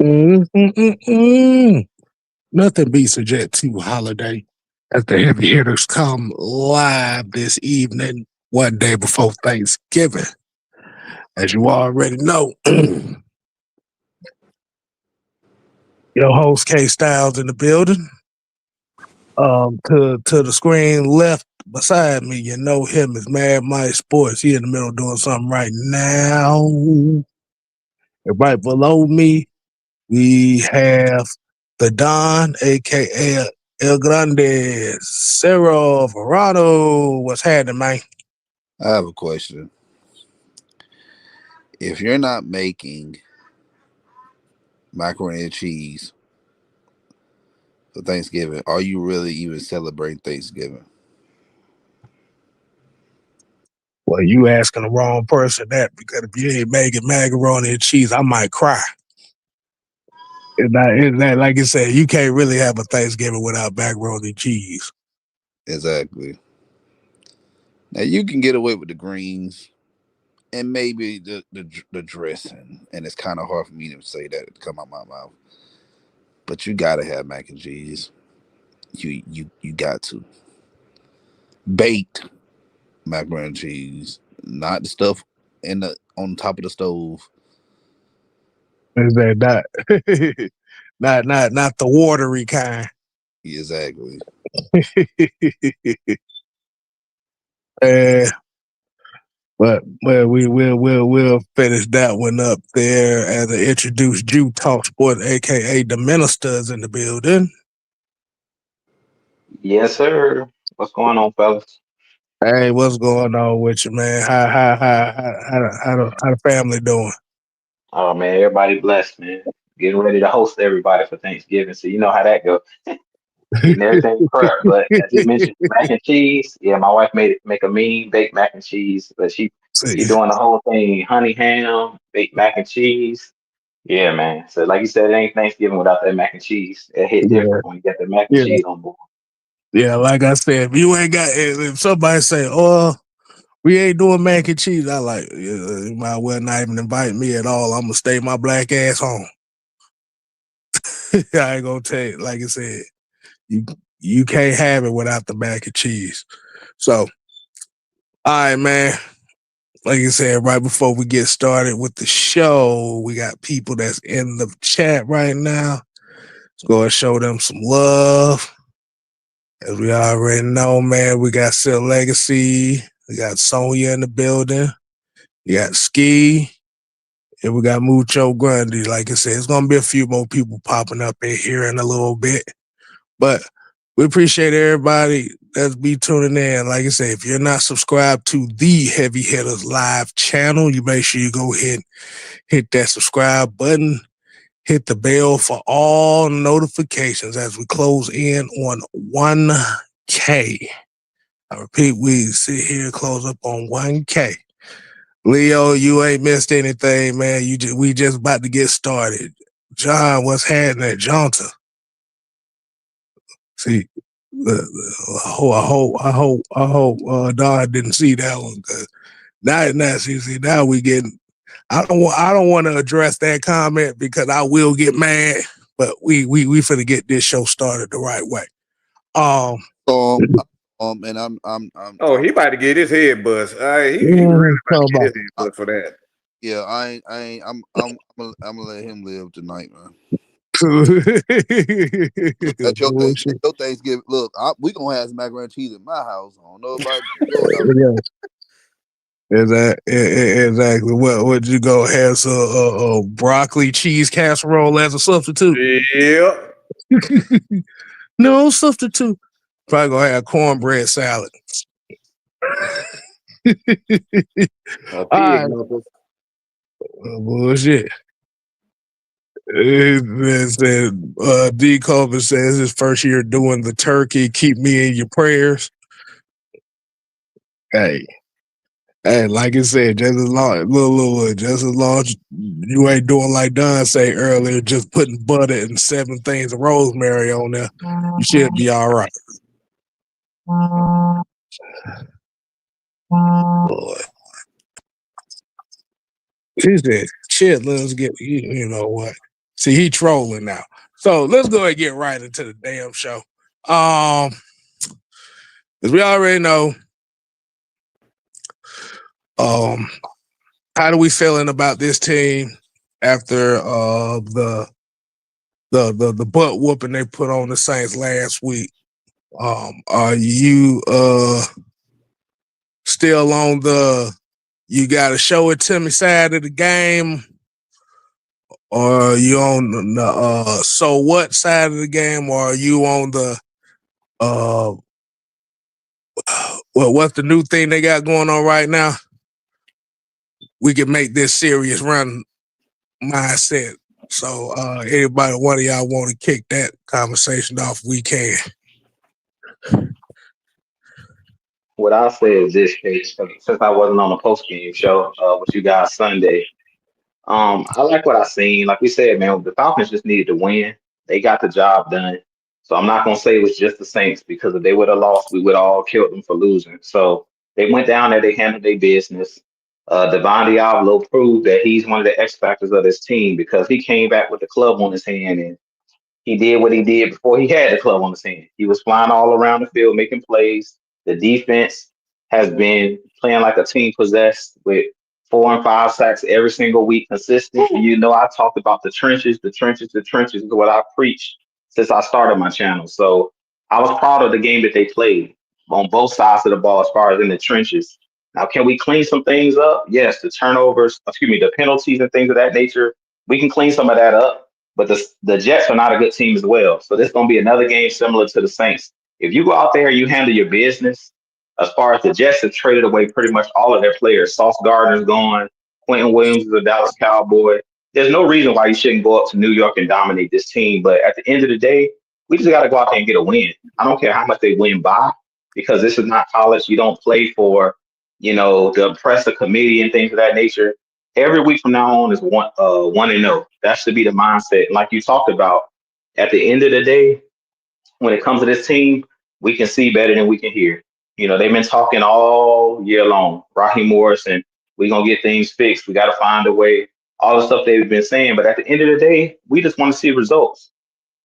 Mm-mm-mm-mm. Nothing beats a Jet 2 holiday as the heavy hitters come live this evening, one day before Thanksgiving. As you already know, your host K Styles in the building. To the screen left beside me, you know him as Mad Mike Sports. He in the middle doing something right now. And right below me, we have the Don, aka El Grande, Cerro Verano. What's happening, man? I have a question. If you're not making macaroni and cheese for Thanksgiving, are you really even celebrating Thanksgiving? Well, you asking the wrong person that because if you ain't making macaroni and cheese, I might cry. It's not like I said, you can't really have a Thanksgiving without macaroni and cheese. Exactly. Now you can get away with the greens and maybe the dressing, and it's kind of hard for me to say that to come out my mouth. But you gotta have mac and cheese. You got to baked macaroni and cheese, not the stuff in the on top of the stove. Is that not not the watery kind? Exactly. uh, but we'll finish that one up there as I introduce Jew Talk Sport, aka the ministers in the building. Yes, sir. What's going on, fellas? Hey, what's going on with you, man? How the family doing? Oh man, everybody blessed, man. Getting ready to host everybody for Thanksgiving, so you know how that goes. Getting everything prepped. But as you mentioned, mac and cheese. Yeah, my wife made it make a mean baked mac and cheese, but she See, doing the whole thing: honey ham, baked mac and cheese. Yeah, man. So like you said, it ain't Thanksgiving without that mac and cheese. It hit yeah, different when you get the mac and yeah, cheese on board. yeah. Like I said, if you ain't got, if somebody say, "Oh, we ain't doing mac and cheese," I like, yeah, you might well not even invite me at all. I'm gonna stay my black ass home. I ain't gonna tell you. Like I said, you you can't have it without the mac and cheese. So, all right, man. Like I said, right before we get started with the show, we got people that's in the chat right now. Let's go and show them some love. As we already know, man, we got Sil Legacy, we got Sonya in the building, we got Ski, and we got Mucho Grundy. Like I said, it's gonna be a few more people popping up in here in a little bit. But we appreciate everybody that's be tuning in. Like I said, if you're not subscribed to the Heavy Hitters live channel, you make sure you go ahead, hit that subscribe button, hit the bell for all notifications as we close in on 1K. I repeat, we sit here and close up on 1K. Leo, you ain't missed anything, man. We just about to get started. John, what's happening at Jonta? See, I hope Don didn't see that one because now we getting. I don't want to address that comment because I will get mad. But we finna get this show started the right way. Um, Um, and I'm Oh, he about to get his head bust. He yeah, really about talk to get about his head bust for that. yeah, I ain't, I'm gonna let him live tonight, man. Look, bullshit. That's your Thanksgiving. Look, we gonna have some macaroni and cheese at my house. I don't know about yours. Yeah, exactly. What you go have some broccoli cheese casserole as a substitute? Yeah. No substitute. Probably gonna have cornbread salad. All Pig right, knuckles. bullshit. It said, D. Culver says his first year doing the turkey. Keep me in your prayers. Hey, like I said, just as long, just as long as you ain't doing like Don say earlier, just putting butter and 7 things of rosemary on there, you should be all right. Boy. She said, shit, let's get, you know what? See, he trolling now. So let's go ahead and get right into the damn show. As we already know, how do we feeling about this team after the butt whooping they put on the Saints last week? Are you still on the you gotta show it to me side of the game? Or are you on the so what side of the game? Or are you on the well, what's the new thing they got going on right now? We can make this serious run mindset. So anybody, one of y'all want to kick that conversation off, we can. What I'll say is this, case since I wasn't on the post game show with you guys Sunday, I like what I seen. Like we said, man, the Falcons just needed to win. They got the job done. So I'm not gonna say it was just the Saints because if they would have lost, we would have all killed them for losing. So they went down there, they handled their business. Devon Diablo proved that he's one of the X factors of this team because he came back with the club on his hand and he did what he did before he had the club on his hand. He was flying all around the field, making plays. The defense has been playing like a team possessed with 4 and 5 sacks every single week, consistent. You know, I talked about the trenches, the trenches, the trenches is what I preached since I started my channel. So I was proud of the game that they played on both sides of the ball as far as in the trenches. Now, can we clean some things up? Yes, the turnovers, the penalties and things of that nature, we can clean some of that up. But the Jets are not a good team as well. So this is going to be another game similar to the Saints. If you go out there and you handle your business, as far as the Jets have traded away pretty much all of their players. Sauce Gardner's gone. Quentin Williams is a Dallas Cowboy. There's no reason why you shouldn't go up to New York and dominate this team. But at the end of the day, we just got to go out there and get a win. I don't care how much they win by because this is not college. You don't play for, to impress a committee and things of that nature. Every week from now on is 1-0. That should be the mindset. And like you talked about, at the end of the day, when it comes to this team, we can see better than we can hear. They've been talking all year long. Raheem Morrison, we're gonna get things fixed. We gotta find a way. All the stuff they've been saying, but at the end of the day, we just want to see results.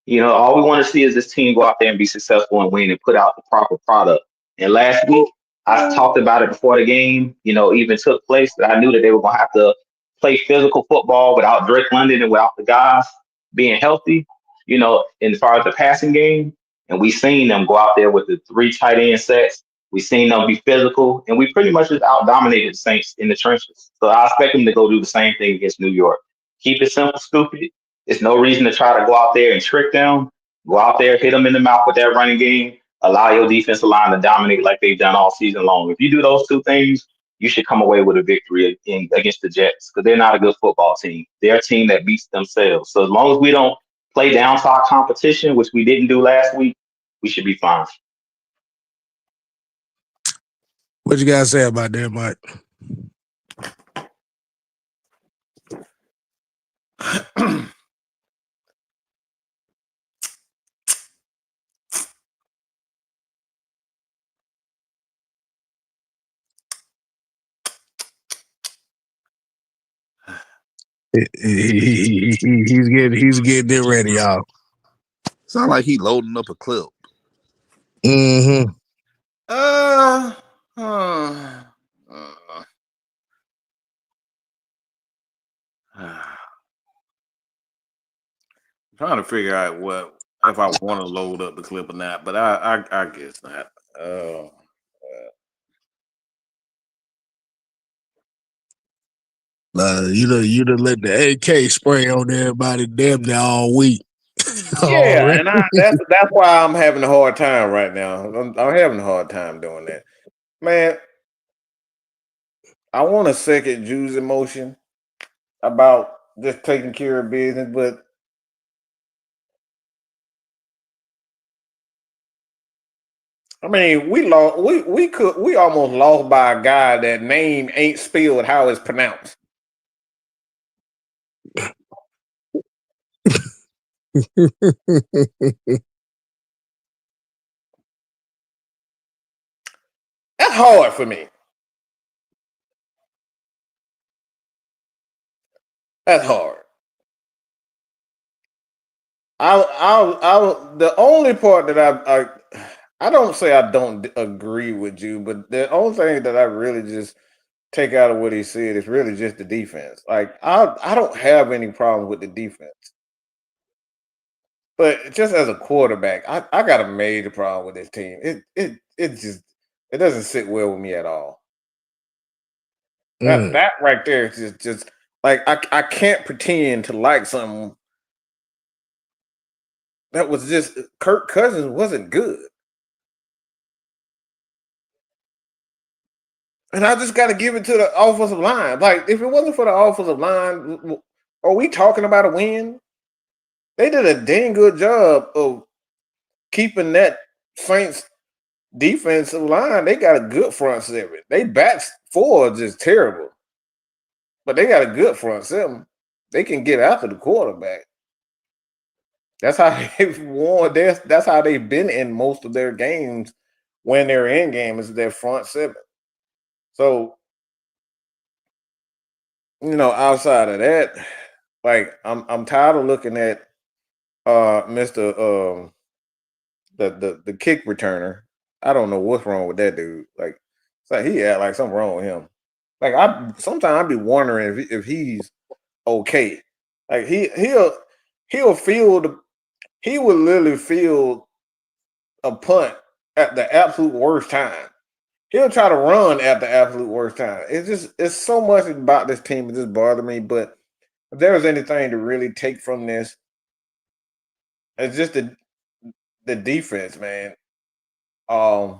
All we want to see is this team go out there and be successful and win and put out the proper product. And last week, I talked about it before the game, even took place, that I knew that they were going to have to play physical football without Drake London and without the guys being healthy, as far as the passing game. And we seen them go out there with the 3 tight end sets. We seen them be physical, and we pretty much just out dominated the Saints in the trenches. So I expect them to go do the same thing against New York. Keep it simple, stupid. It's no reason to try to go out there and trick them. Go out there, hit them in the mouth with that running game. Allow your defensive line to dominate like they've done all season long. If you do those 2 things, you should come away with a victory against the Jets because they're not a good football team. They're a team that beats themselves. So as long as we don't play down to our competition, which we didn't do last week, we should be fine. What you guys say about that, Mike? He's getting it ready, y'all. Sound like he loading up a clip. Mm-hmm. I'm trying to figure out if I want to load up the clip or not, but I guess not. You done let the AK spray on everybody damn near all week. Yeah, and that's why I'm having a hard time right now. I'm having a hard time doing that, man. I want a second Jews emotion about just taking care of business, but I mean, we lost. We almost lost by a guy that name ain't spelled how it's pronounced. That's hard for me. That's hard. The only part that I don't say I don't agree with you, but the only thing that I really just take out of what he said is really just the defense. Like I don't have any problem with the defense, but just as a quarterback, I got a major problem with this team. It doesn't sit well with me at all. That right there is just like I can't pretend to like something that was just Kirk Cousins wasn't good. And I just got to give it to the offensive line. Like, if it wasn't for the offensive line, are we talking about a win? They did a dang good job of keeping that Saints defensive line. They got a good front seven. They backs four are just terrible, but they got a good front seven. They can get after the quarterback. That's how they've won. That's how they've been in most of their games when they're in game is their front seven. So, outside of that, like I'm tired of looking at Mr. The kick returner. I don't know what's wrong with that dude. Like, it's like he act like something wrong with him. Like sometimes I'd be wondering if he's okay. Like he'll field he would literally field a punt at the absolute worst time. He'll try to run at the absolute worst time. It's so much about this team that just bothers me. But if there's anything to really take from this, it's just the defense, man. I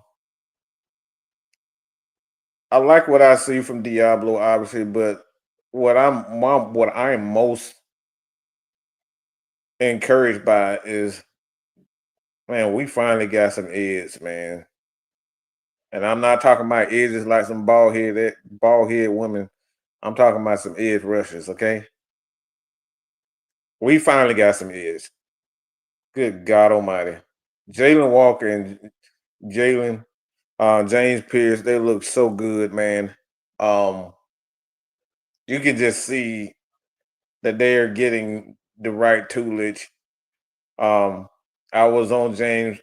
like what I see from Diablo, obviously, but what I am most encouraged by is, man, we finally got some edge, man. And I'm not talking about edges like some bald head women. I'm talking about some edge rushers, okay? We finally got some edge. Good God Almighty. Jalen Walker and Jalen James Pierce, they look so good, man. You can just see that they are getting the right toolage. I was on James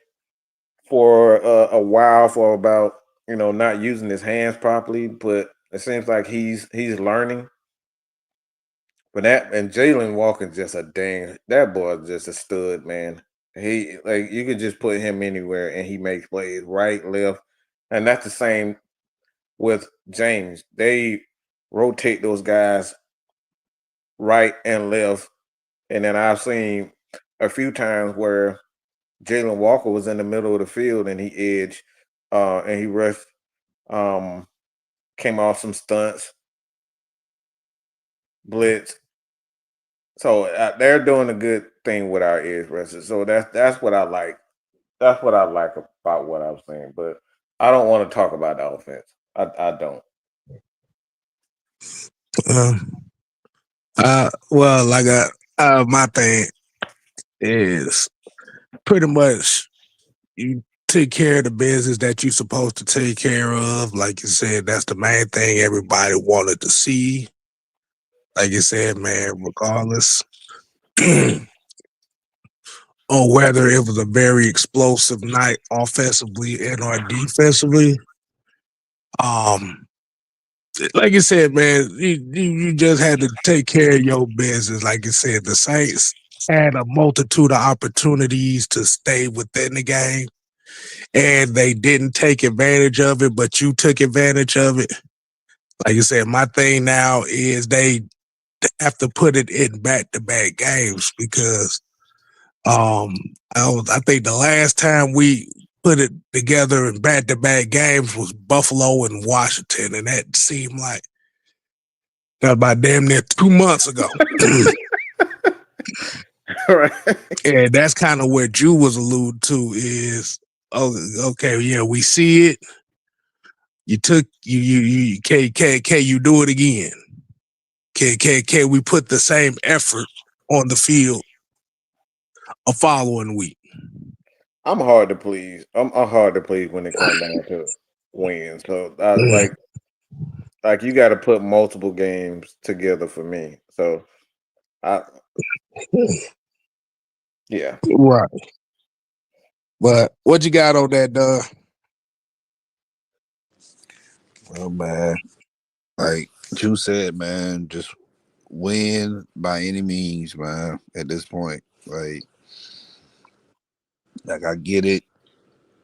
for a while for about not using his hands properly, but it seems like he's learning. But and Jalen Walker just that boy is just a stud, man. He like you could just put him anywhere and he makes plays right, left, and that's the same with James. They rotate those guys right and left, and then I've seen a few times where Jalen Walker was in the middle of the field and he edged, and he rushed, came off some stunts, blitz. So they're doing a good thing with our edge rushers. So that's what I like. That's what I like about what I'm saying. But I don't want to talk about the offense. I don't. Well, like my thing is pretty much you take care of the business that you're supposed to take care of. Like you said, that's the main thing everybody wanted to see. Like you said, man, regardless on whether it was a very explosive night offensively and or defensively. Like you said, man, you just had to take care of your business. Like you said, the Saints had a multitude of opportunities to stay within the game, and they didn't take advantage of it, but you took advantage of it. Like you said, my thing now is they have to put it in back-to-back games because I think the last time we put it together in back-to-back games was Buffalo and Washington, and that seemed like that about damn near 2 months ago. Right. And that's kind of where Drew was alluded to is, oh, okay, yeah, we see it. You took you can you do it again? Can we put the same effort on the field a following week? I'm hard to please. I'm hard to please when it comes down to wins. So I like you got to put multiple games together for me. So I Yeah. Right. But what you got on that, Well, man, like you said, man, just win by any means, man. At this point, like I get it.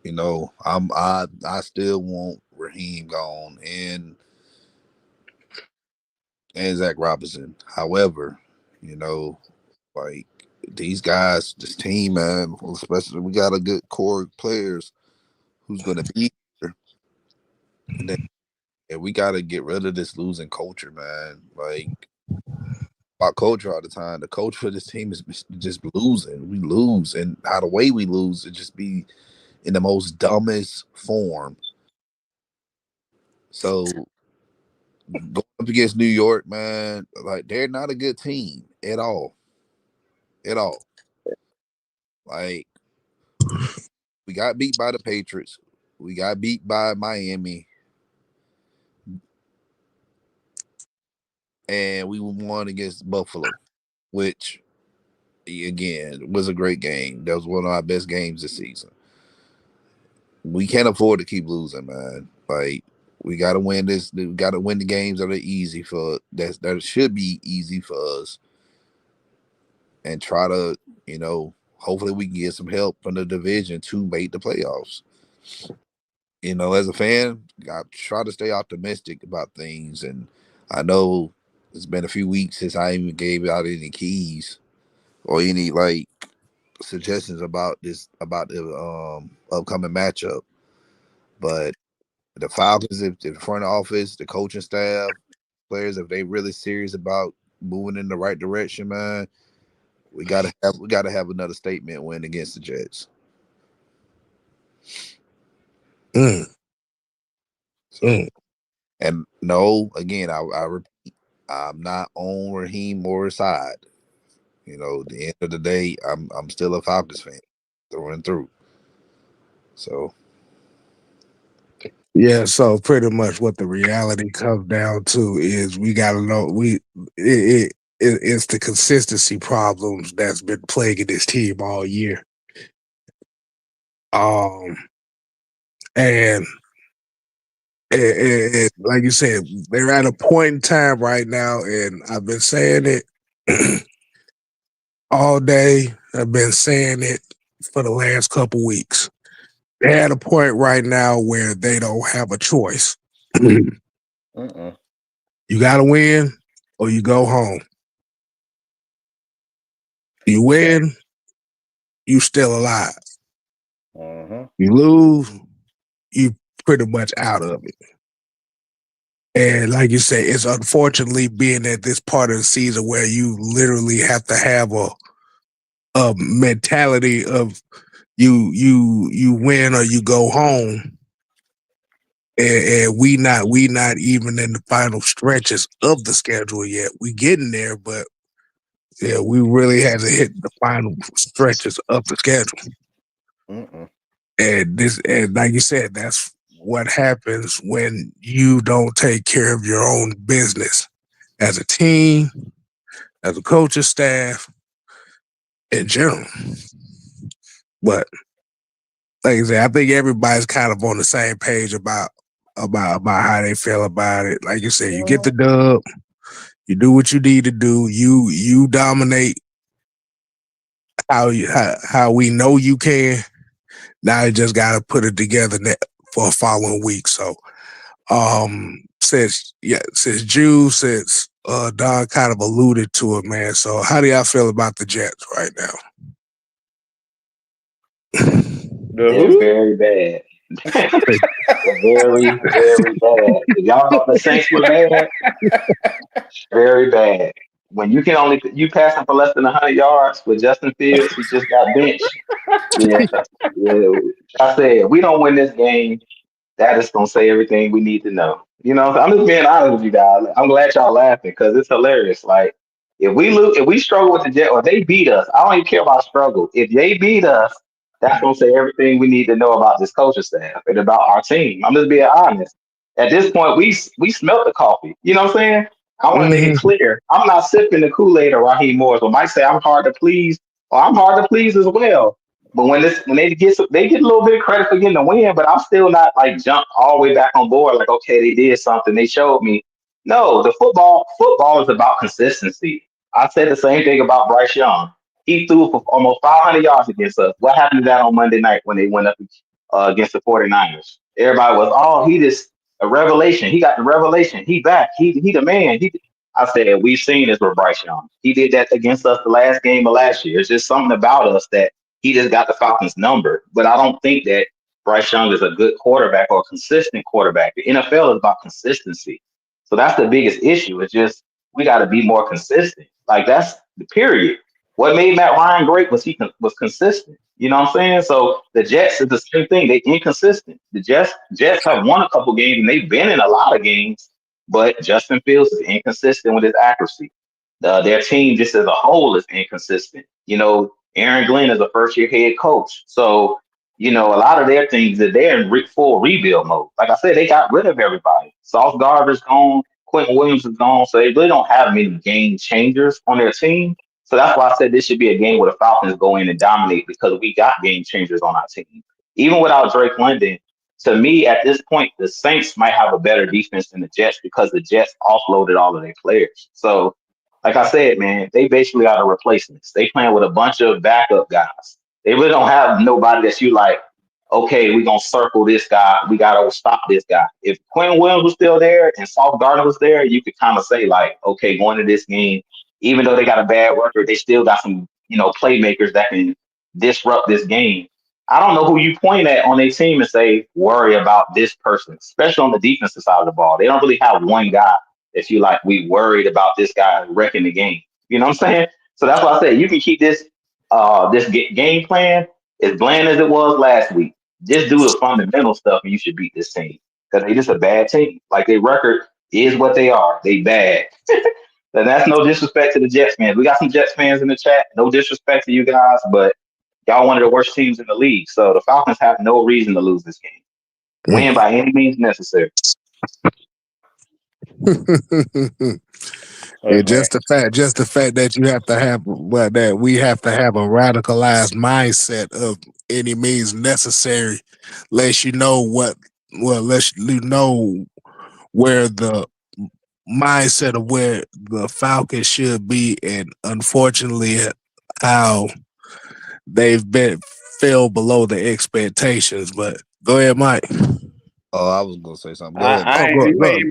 You know, I still want Raheem gone and Zach Robinson. However, you know, like these guys, this team, man, especially we got a good core of players who's going to be here, and then and we got to get rid of this losing culture, man. Like about culture all the time. The culture for this team is just losing. We lose, and how the way we lose, it just be in the most dumbest form. So going up against New York, man, like they're not a good team at all. At all. Like we got beat by the Patriots. We got beat by Miami. And we won against Buffalo, which again was a great game. That was one of our best games this season. We can't afford to keep losing, man. Like we gotta win this. We gotta win the games that are easy for that should be easy for us, and try to, hopefully we can get some help from the division to make the playoffs. As a fan, I try to stay optimistic about things, and I know it's been a few weeks since I even gave out any keys or any like suggestions about the upcoming matchup. But the Falcons, if the front office, the coaching staff, players, if they really serious about moving in the right direction, man, we gotta have another statement win against the Jets. mm, So, mm. and no, again, I repeat, I'm not on Raheem Morris' side. At the end of the day, I'm still a Falcons fan through and through. So Yeah, so pretty much what the reality comes down to is we gotta know it's the consistency problems that's been plaguing this team all year. Um and like you said, they're at a point in time right now, and I've been saying it all day. I've been saying it for the last couple weeks. They're at a point right now where they don't have a choice. You got to win or you go home. You win, you still alive. You lose, you pretty much out of it. And like you say, it's unfortunately being at this part of the season where you literally have to have a mentality of you win or you go home. And we not even in the final stretches of the schedule yet. We getting there, but yeah, we really hasn't hit the final stretches of the schedule. And like you said, that's what happens when you don't take care of your own business as a team, as a coaching staff, in general. But like I said, I think everybody's kind of on the same page about how they feel about it. Like you said, you get the dub, you do what you need to do, you dominate how we know you can. Now you just gotta put it together for a following week. So since Don kind of alluded to it, man. So how do y'all feel about the Jets right now? They're very bad. They're very, very bad. If y'all thought the Saints were bad, very bad. When you passing for less than 100 yards with Justin Fields, who just got benched. Yeah, yeah. I said we don't win this game. That is gonna say everything we need to know. I'm just being honest with you guys. I'm glad y'all laughing because it's hilarious. Like if we struggle with the Jet or they beat us, I don't even care about struggle. If they beat us, that's gonna say everything we need to know about this coaching staff and about our team. I'm just being honest. At this point, we smelt the coffee. You know what I'm saying? I want to make it clear. I'm not sipping the Kool-Aid or Raheem Morris. But Mike say I'm hard to please. Oh, I'm hard to please as well. But when they get a little bit of credit for getting a win, but I'm still not like jump all the way back on board. Like, okay, they did something. They showed me. No, the football is about consistency. I said the same thing about Bryce Young. He threw for almost 500 yards against us. What happened to that on Monday night when they went up against the 49ers? Everybody was, oh, he just a revelation. He got the revelation. He back. He the man. I said, we've seen this with Bryce Young. He did that against us the last game of last year. It's just something about us that he just got the Falcons number. But I don't think that Bryce Young is a good quarterback or a consistent quarterback. The NFL is about consistency. So that's the biggest issue. It's just we got to be more consistent. Like that's the period. What made Matt Ryan great was was consistent. You know what I'm saying? So the Jets is the same thing. They inconsistent. The Jets have won a couple games and they've been in a lot of games, but Justin Fields is inconsistent with his accuracy. Their team just as a whole is inconsistent. You know, Aaron Glenn is a first year head coach. So, you know, a lot of their things that they're in full rebuild mode. Like I said, they got rid of everybody. Sauce Gardner's gone, Quentin Williams is gone. So they really don't have many game changers on their team. So that's why I said this should be a game where the Falcons go in and dominate because we got game changers on our team. Even without Drake London, to me, at this point, the Saints might have a better defense than the Jets because the Jets offloaded all of their players. So, like I said, man, they basically are the replacements. They playing with a bunch of backup guys. They really don't have nobody that you like, okay, we're going to circle this guy. We got to stop this guy. If Quentin Williams was still there and Sauce Gardner was there, you could kind of say, like, okay, going to this game, even though they got a bad record, they still got some, you know, playmakers that can disrupt this game. I don't know who you point at on their team and say, worry about this person, especially on the defensive side of the ball. They don't really have one guy that you like, we worried about this guy wrecking the game. You know what I'm saying? So that's why I said you can keep this game plan as bland as it was last week. Just do the fundamental stuff and you should beat this team. Because they just a bad team. Like their record is what they are. They bad. And that's no disrespect to the Jets fans. We got some Jets fans in the chat. No disrespect to you guys, but y'all one of the worst teams in the league. So the Falcons have no reason to lose this game. Win by any means necessary. Yeah, just the fact that you have to have, well, that we have to have a radicalized mindset of any means necessary, lets you know lets you know where the mindset of where the Falcons should be, and unfortunately, how they've been fell below the expectations. But go ahead, Mike. Oh, I was gonna say something. Go ahead, Oh, Mike.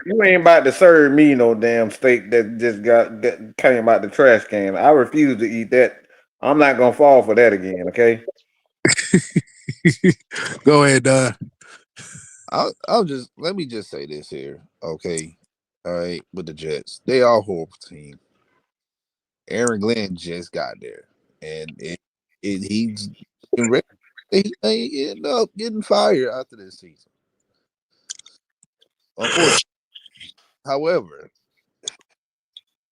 You ain't about to serve me no damn steak that just came out the trash can. I refuse to eat that. I'm not gonna fall for that again. Okay. Go ahead, I'll just let me just say this here, okay? All right, with the Jets, they are a horrible team. Aaron Glenn just got there, and he's getting ready. He end up getting fired after this season. Unfortunately, however,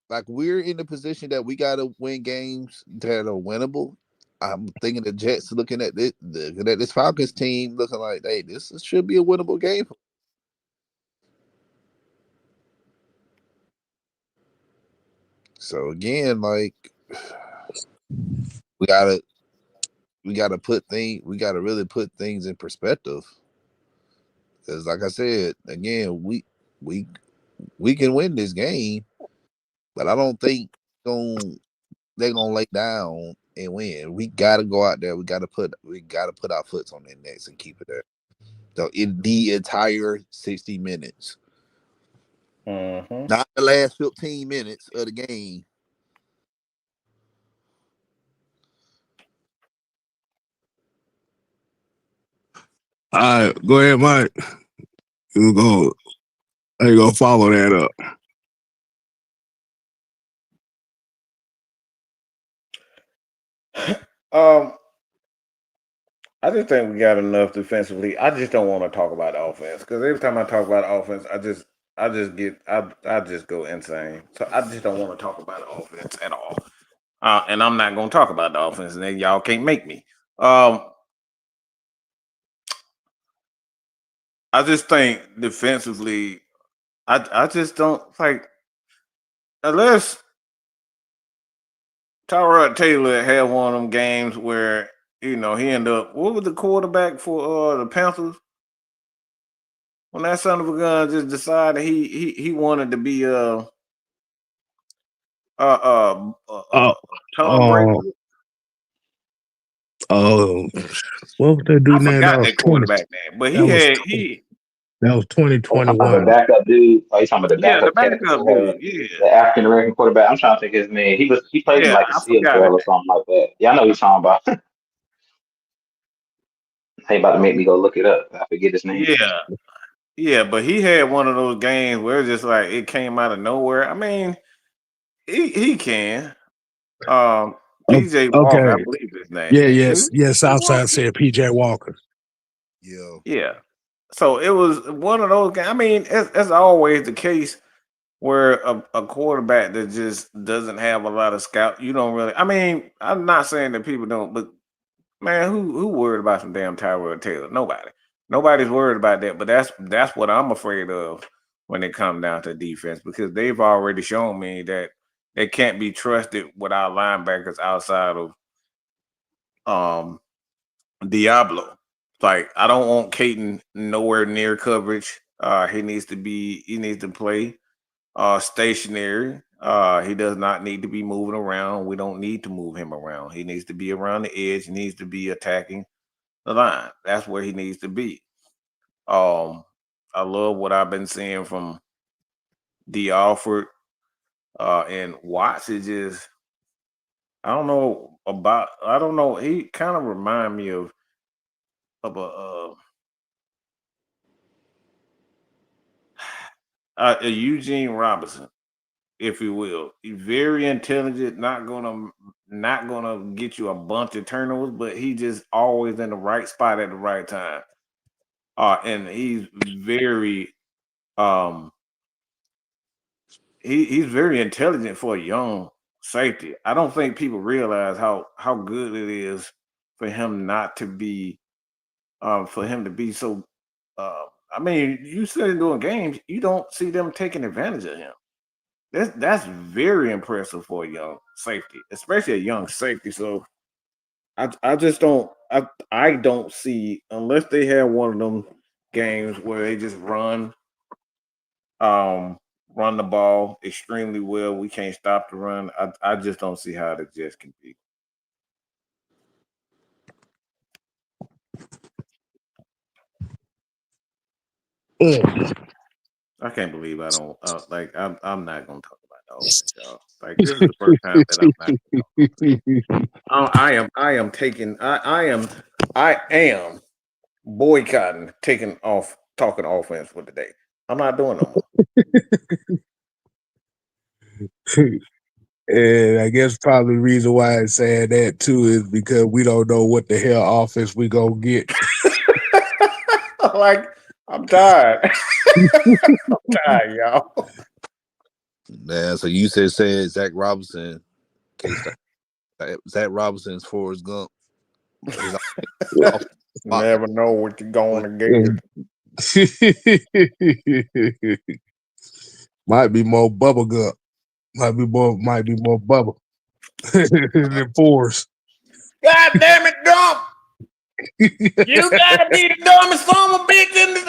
like we're in the position that we got to win games that are winnable. I'm thinking the Jets looking at this Falcons team looking like, hey, should be a winnable game. So again, like we gotta really put things in perspective. Because like I said, again, we can win this game, but I don't think they're gonna lay down and win. We gotta go out there. We gotta put our foots on their necks and keep it there. So in the entire 60 minutes. Not the last 15 minutes of the game. All right, go ahead, Mike. You go. You go follow that up. I just think we got enough defensively. I just don't want to talk about offense because every time I talk about offense, I just go insane. So I just don't want to talk about offense at all. And I'm not going to talk about the offense, and then y'all can't make me. I just think defensively, I just don't like unless Tyrod Taylor had one of them games where he ended up. What was the quarterback for the Panthers? When that son of a gun just decided he wanted to be Oh, Tom Brady. What was that dude I name? forgot that quarterback name, but that was I'm talking about the 2021. backup dude. Oh, you talking about the the backup catcher backup for dude. the African American quarterback? I'm trying to think his name. He played in like the I forgot Seattle it. or something like that. Yeah, I know what you're talking about. He about to make me go look it up. I forget his name. Yeah, but he had one of those games where it's just like it came out of nowhere. I mean, he can. PJ Walker, I Okay. believe his name. Yes. Southside said PJ Walker. Yeah. So it was one of those games. I mean, it's always the case where a quarterback that just doesn't have a lot of scout. You don't really. I mean, I'm not saying that people don't, but man, who worried about some damn Tyrod Taylor? Nobody. Nobody's worried about that. But that's what I'm afraid of when it comes down to defense, because they've already shown me that they can't be trusted with our linebackers outside of Diablo. Like, I don't want Caton nowhere near coverage. He needs to play stationary. He does not need to be moving around. We don't need to move him around. He needs to be around the edge. He needs to be attacking the line. That's where he needs to be. I love what I've been seeing from D. Alford and Watts. Is just I don't know. He kind of remind me of a Eugene Robinson, if you will. He's very intelligent, not gonna get you a bunch of turnovers, but he just always in the right spot at the right time. And he's very he's very intelligent for a young safety. I don't think people realize how good it is for him not to be for him to be so I mean, you sit doing games, you don't see them taking advantage of him. That's very impressive for a young safety, especially a young safety. So I just I don't see, unless they have one of them games where they just run the ball extremely well. We can't stop the run. I just don't see how the Jets can beat. I can't believe I don't like. I'm not gonna talk about the offense, y'all. Like, this is the first time that I'm not gonna talk. I am boycotting, taking off talking offense for today. I'm not doing no more. And I guess probably the reason why it's saying that too is because we don't know what the hell offense we gonna get. Like, I'm tired. I'm tired, y'all. Man, so you said Zach Robinson. Zach Robinson's Forrest Gump. Never know what you're going to get. Might be more bubble gum. Might be more bubble than Forrest. God damn it, Dump! You gotta be the dumbest son of a bitch in the.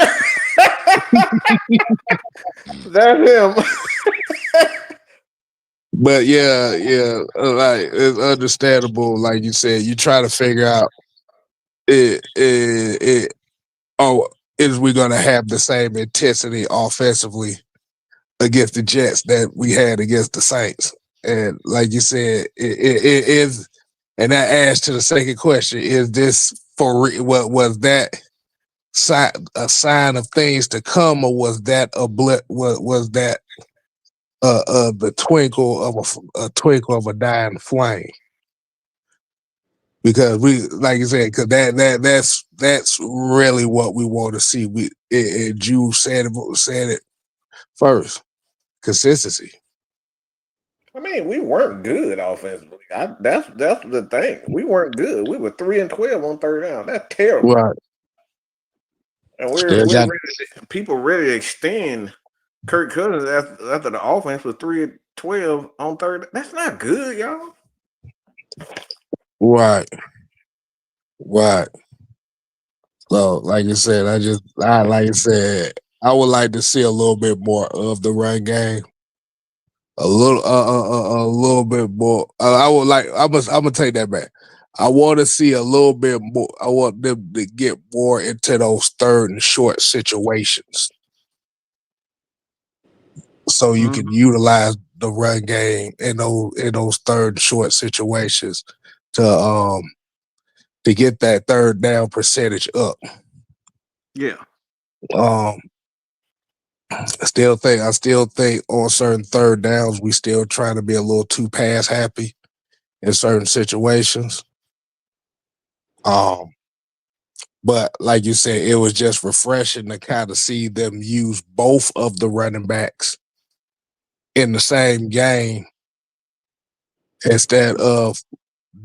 That's him. But yeah, like, it's understandable. Like you said, you try to figure out is we gonna have the same intensity offensively against the Jets that we had against the Saints? And like you said, it is, and that adds to the second question: is this what was that a sign of things to come, or was that a blip? Was that the twinkle of a dying flame? Because we, like you said, because that's really what we want to see. Jude said it first. Consistency. I mean, we weren't good offensively. That's the thing. We weren't good. We were 3-12 on third down. That's terrible. Right. And people ready to extend Kirk Cousins after the offense was 3-12 on third. That's not good, y'all. Right. Right. So, like I said, like I said, I would like to see a little bit more of the run game. A little bit more. I would like. I'm gonna take that back. I want to see a little bit more. I want them to get more into those third and short situations, so you can utilize the run game in those third and short situations to to get that third down percentage up. Yeah. Um, I still think on certain third downs we still trying to be a little too pass happy in certain situations. Um, but like you said, it was just refreshing to kind of see them use both of the running backs in the same game instead of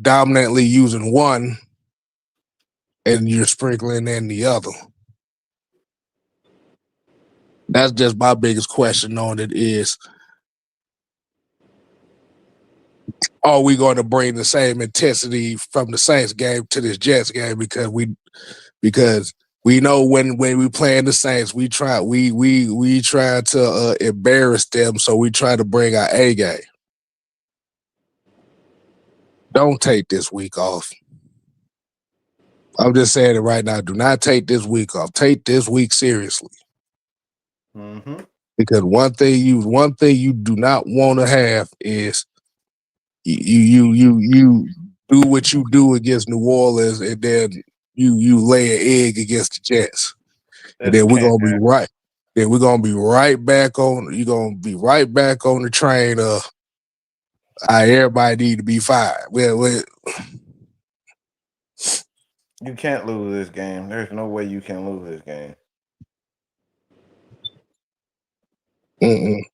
dominantly using one and you're sprinkling in the other. That's just my biggest question on it is, are we going to bring the same intensity from the Saints game to this Jets game? Because we know when we play in the Saints, we try to embarrass them, so we try to bring our A game. Don't take this week off. I'm just saying it right now. Do not take this week off. Take this week seriously. Mm-hmm. Because one thing you do not want to have is you do what you do against New Orleans and then you lay an egg against the Jets. And That then we're can't gonna be happen. right. Then we're gonna be right back on. You're gonna be right back on the train of everybody need to be fired. You can't lose this game. There's no way you can lose this game. And,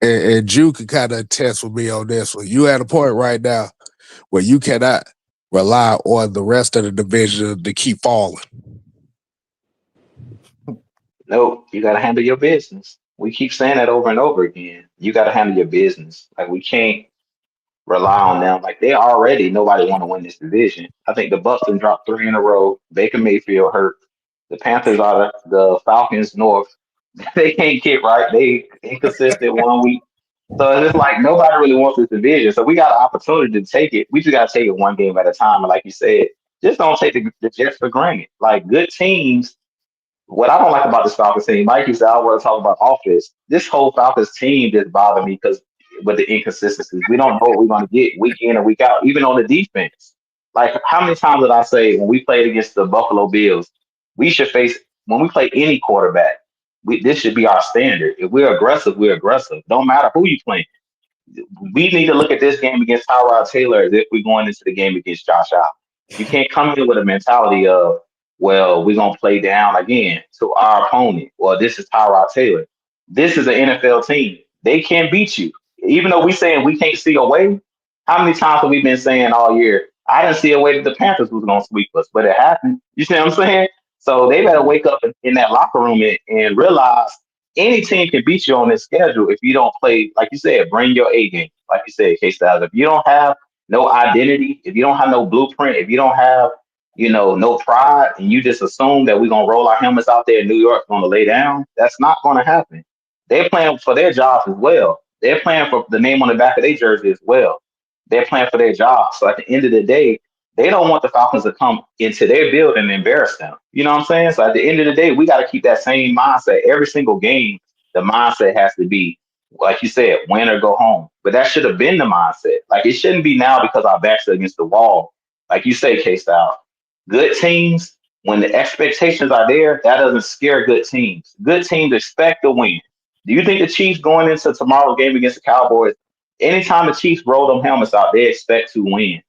and Drew can kind of attest with me on this one. You at a point right now where you cannot rely on the rest of the division to keep falling. No, you got to handle your business. We keep saying that over and over again. You got to handle your business. Like we can't rely on them. Like they already nobody want to win this division. I think the Bucks have dropped three in a row. Baker Mayfield hurt. The Panthers are the Falcons North. They can't get right. They inconsistent 1 week. So it's just like nobody really wants this division. So we got an opportunity to take it. We just got to take it one game at a time. And like you said, just don't take the Jets for granted. Like good teams, what I don't like about this Falcons team, Mikey said I want to talk about offense. This whole Falcons team just bothered me because with the inconsistencies, we don't know what we're going to get week in and week out, even on the defense. Like, how many times did I say when we played against the Buffalo Bills, we should face, when we play any quarterback, this should be our standard. If we're aggressive, we're aggressive. Don't matter who you play. We need to look at this game against Tyrod Taylor as if we're going into the game against Josh Allen. You can't come in with a mentality of, well, we're going to play down again to our opponent. Well, this is Tyrod Taylor. This is an NFL team. They can beat you. Even though we saying we can't see a way, how many times have we been saying all year, I didn't see a way that the Panthers was going to sweep us, but it happened. You see what I'm saying? So they better wake up in that locker room and realize any team can beat you on this schedule if you don't play, like you said, bring your A game. Like you said, K Styles, if you don't have no identity, if you don't have no blueprint, if you don't have, no pride, and you just assume that we're gonna roll our helmets out there in New York, gonna lay down, that's not gonna happen. They're playing for their jobs as well. They're playing for the name on the back of their jersey as well. They're playing for their jobs. So at the end of the day, they don't want the Falcons to come into their building and embarrass them. You know what I'm saying? So at the end of the day, we got to keep that same mindset. Every single game, the mindset has to be, like you said, win or go home. But that should have been the mindset. Like it shouldn't be now because our backs are against the wall. Like you say, K Style, good teams, when the expectations are there, that doesn't scare good teams. Good teams expect to win. Do you think the Chiefs going into tomorrow's game against the Cowboys, anytime the Chiefs roll them helmets out, they expect to win?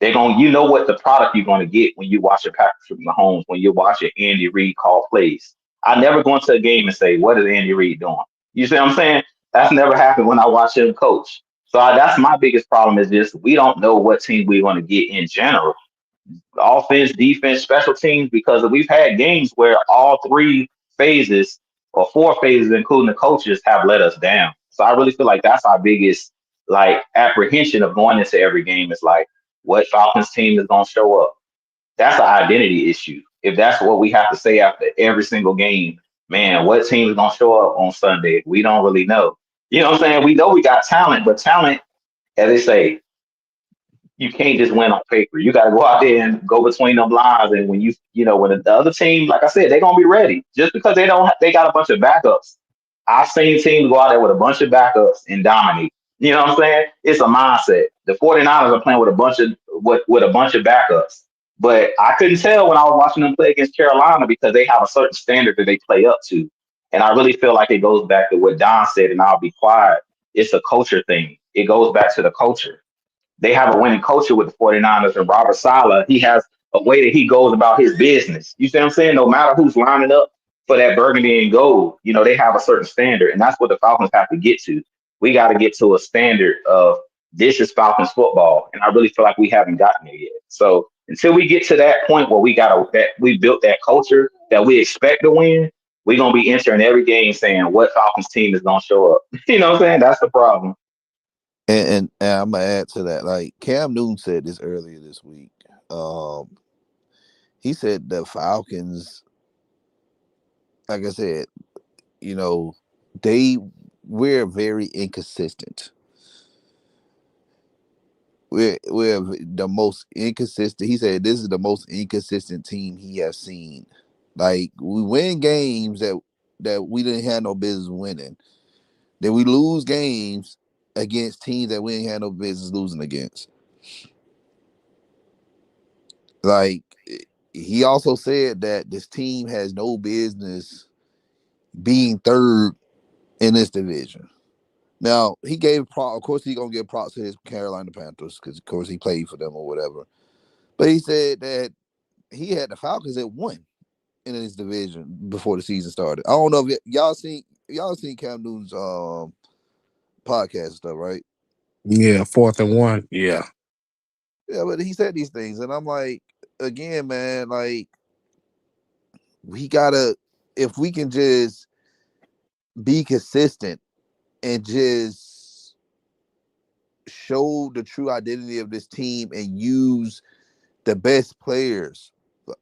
They're going, you know what the product you're going to get when you watch a Patrick Mahomes, when you're watching Andy Reid call plays. I never go into a game and say, what is Andy Reid doing? You see what I'm saying? That's never happened when I watch him coach. So that's my biggest problem is just we don't know what team we're going to get in general, offense, defense, special teams, because we've had games where all three phases or four phases, including the coaches, have let us down. So I really feel like that's our biggest like apprehension of going into every game is like, what Falcons team is gonna show up. That's an identity issue. If that's what we have to say after every single game, man, what team is gonna show up on Sunday? We don't really know. You know what I'm saying? We know we got talent, but talent, as they say, you can't just win on paper. You got to go out there and go between them lines. And when when the other team, like I said, they're gonna be ready. Just because they got a bunch of backups. I've seen teams go out there with a bunch of backups and dominate. You know what I'm saying? It's a mindset. The 49ers are playing with a bunch of backups. But I couldn't tell when I was watching them play against Carolina because they have a certain standard that they play up to. And I really feel like it goes back to what Don said, and I'll be quiet. It's a culture thing. It goes back to the culture. They have a winning culture with the 49ers, and Robert Saleh, he has a way that he goes about his business. You see what I'm saying? No matter who's lining up for that burgundy and gold, they have a certain standard, and that's what the Falcons have to get to. We got to get to a standard of this is Falcons football, and I really feel like we haven't gotten there yet. So until we get to that point where we built that culture that we expect to win, we're gonna be entering every game saying what Falcons team is gonna show up. You know what I'm saying? That's the problem. And I'm gonna add to that. Like Cam Newton said this earlier this week. He said the Falcons, like I said, we're very inconsistent. We're the most inconsistent. He said this is the most inconsistent team he has seen. Like we win games that we didn't have no business winning. Then we lose games against teams that we ain't had no business losing against. Like he also said that this team has no business being third in this division. Now he gave of course he's gonna give props to his Carolina Panthers because of course he played for them or whatever. But he said that he had the Falcons at 1 in his division before the season started. I don't know if y'all seen Cam Newton's podcast stuff, right? Yeah, 4th and 1. Yeah. Yeah, but he said these things, and I'm like, again, man, like we gotta, if we can just be consistent and just show the true identity of this team and use the best players,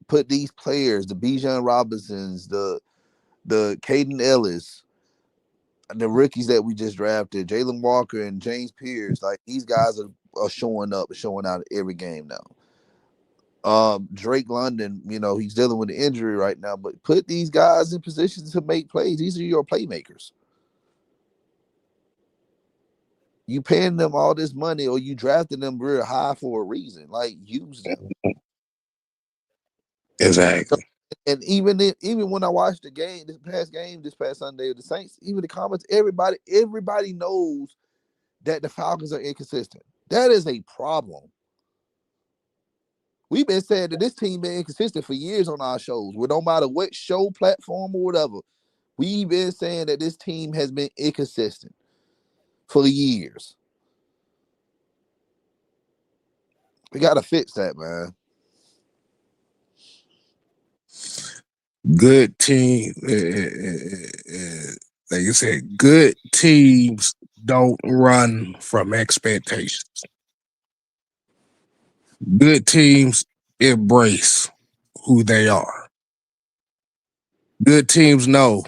put these players, the Bijan Robinsons, the Caden Ellis, the rookies that we just drafted, Jalen Walker and James Pierce, like these guys are showing up, showing out every game now. Drake London, he's dealing with an injury right now, but put these guys in positions to make plays. These are your playmakers. You paying them all this money or you drafted them real high for a reason. Like, use them. Exactly. And even when I watched the game, this past Sunday of the Saints, even the comments, everybody knows that the Falcons are inconsistent. That is a problem. We've been saying that this team been inconsistent for years on our shows. Well, no matter what show, platform, or whatever, we've been saying that this team has been inconsistent for years. We got to fix that, man. Good team, like you said, good teams don't run from expectations. Good teams embrace who they are. Good teams know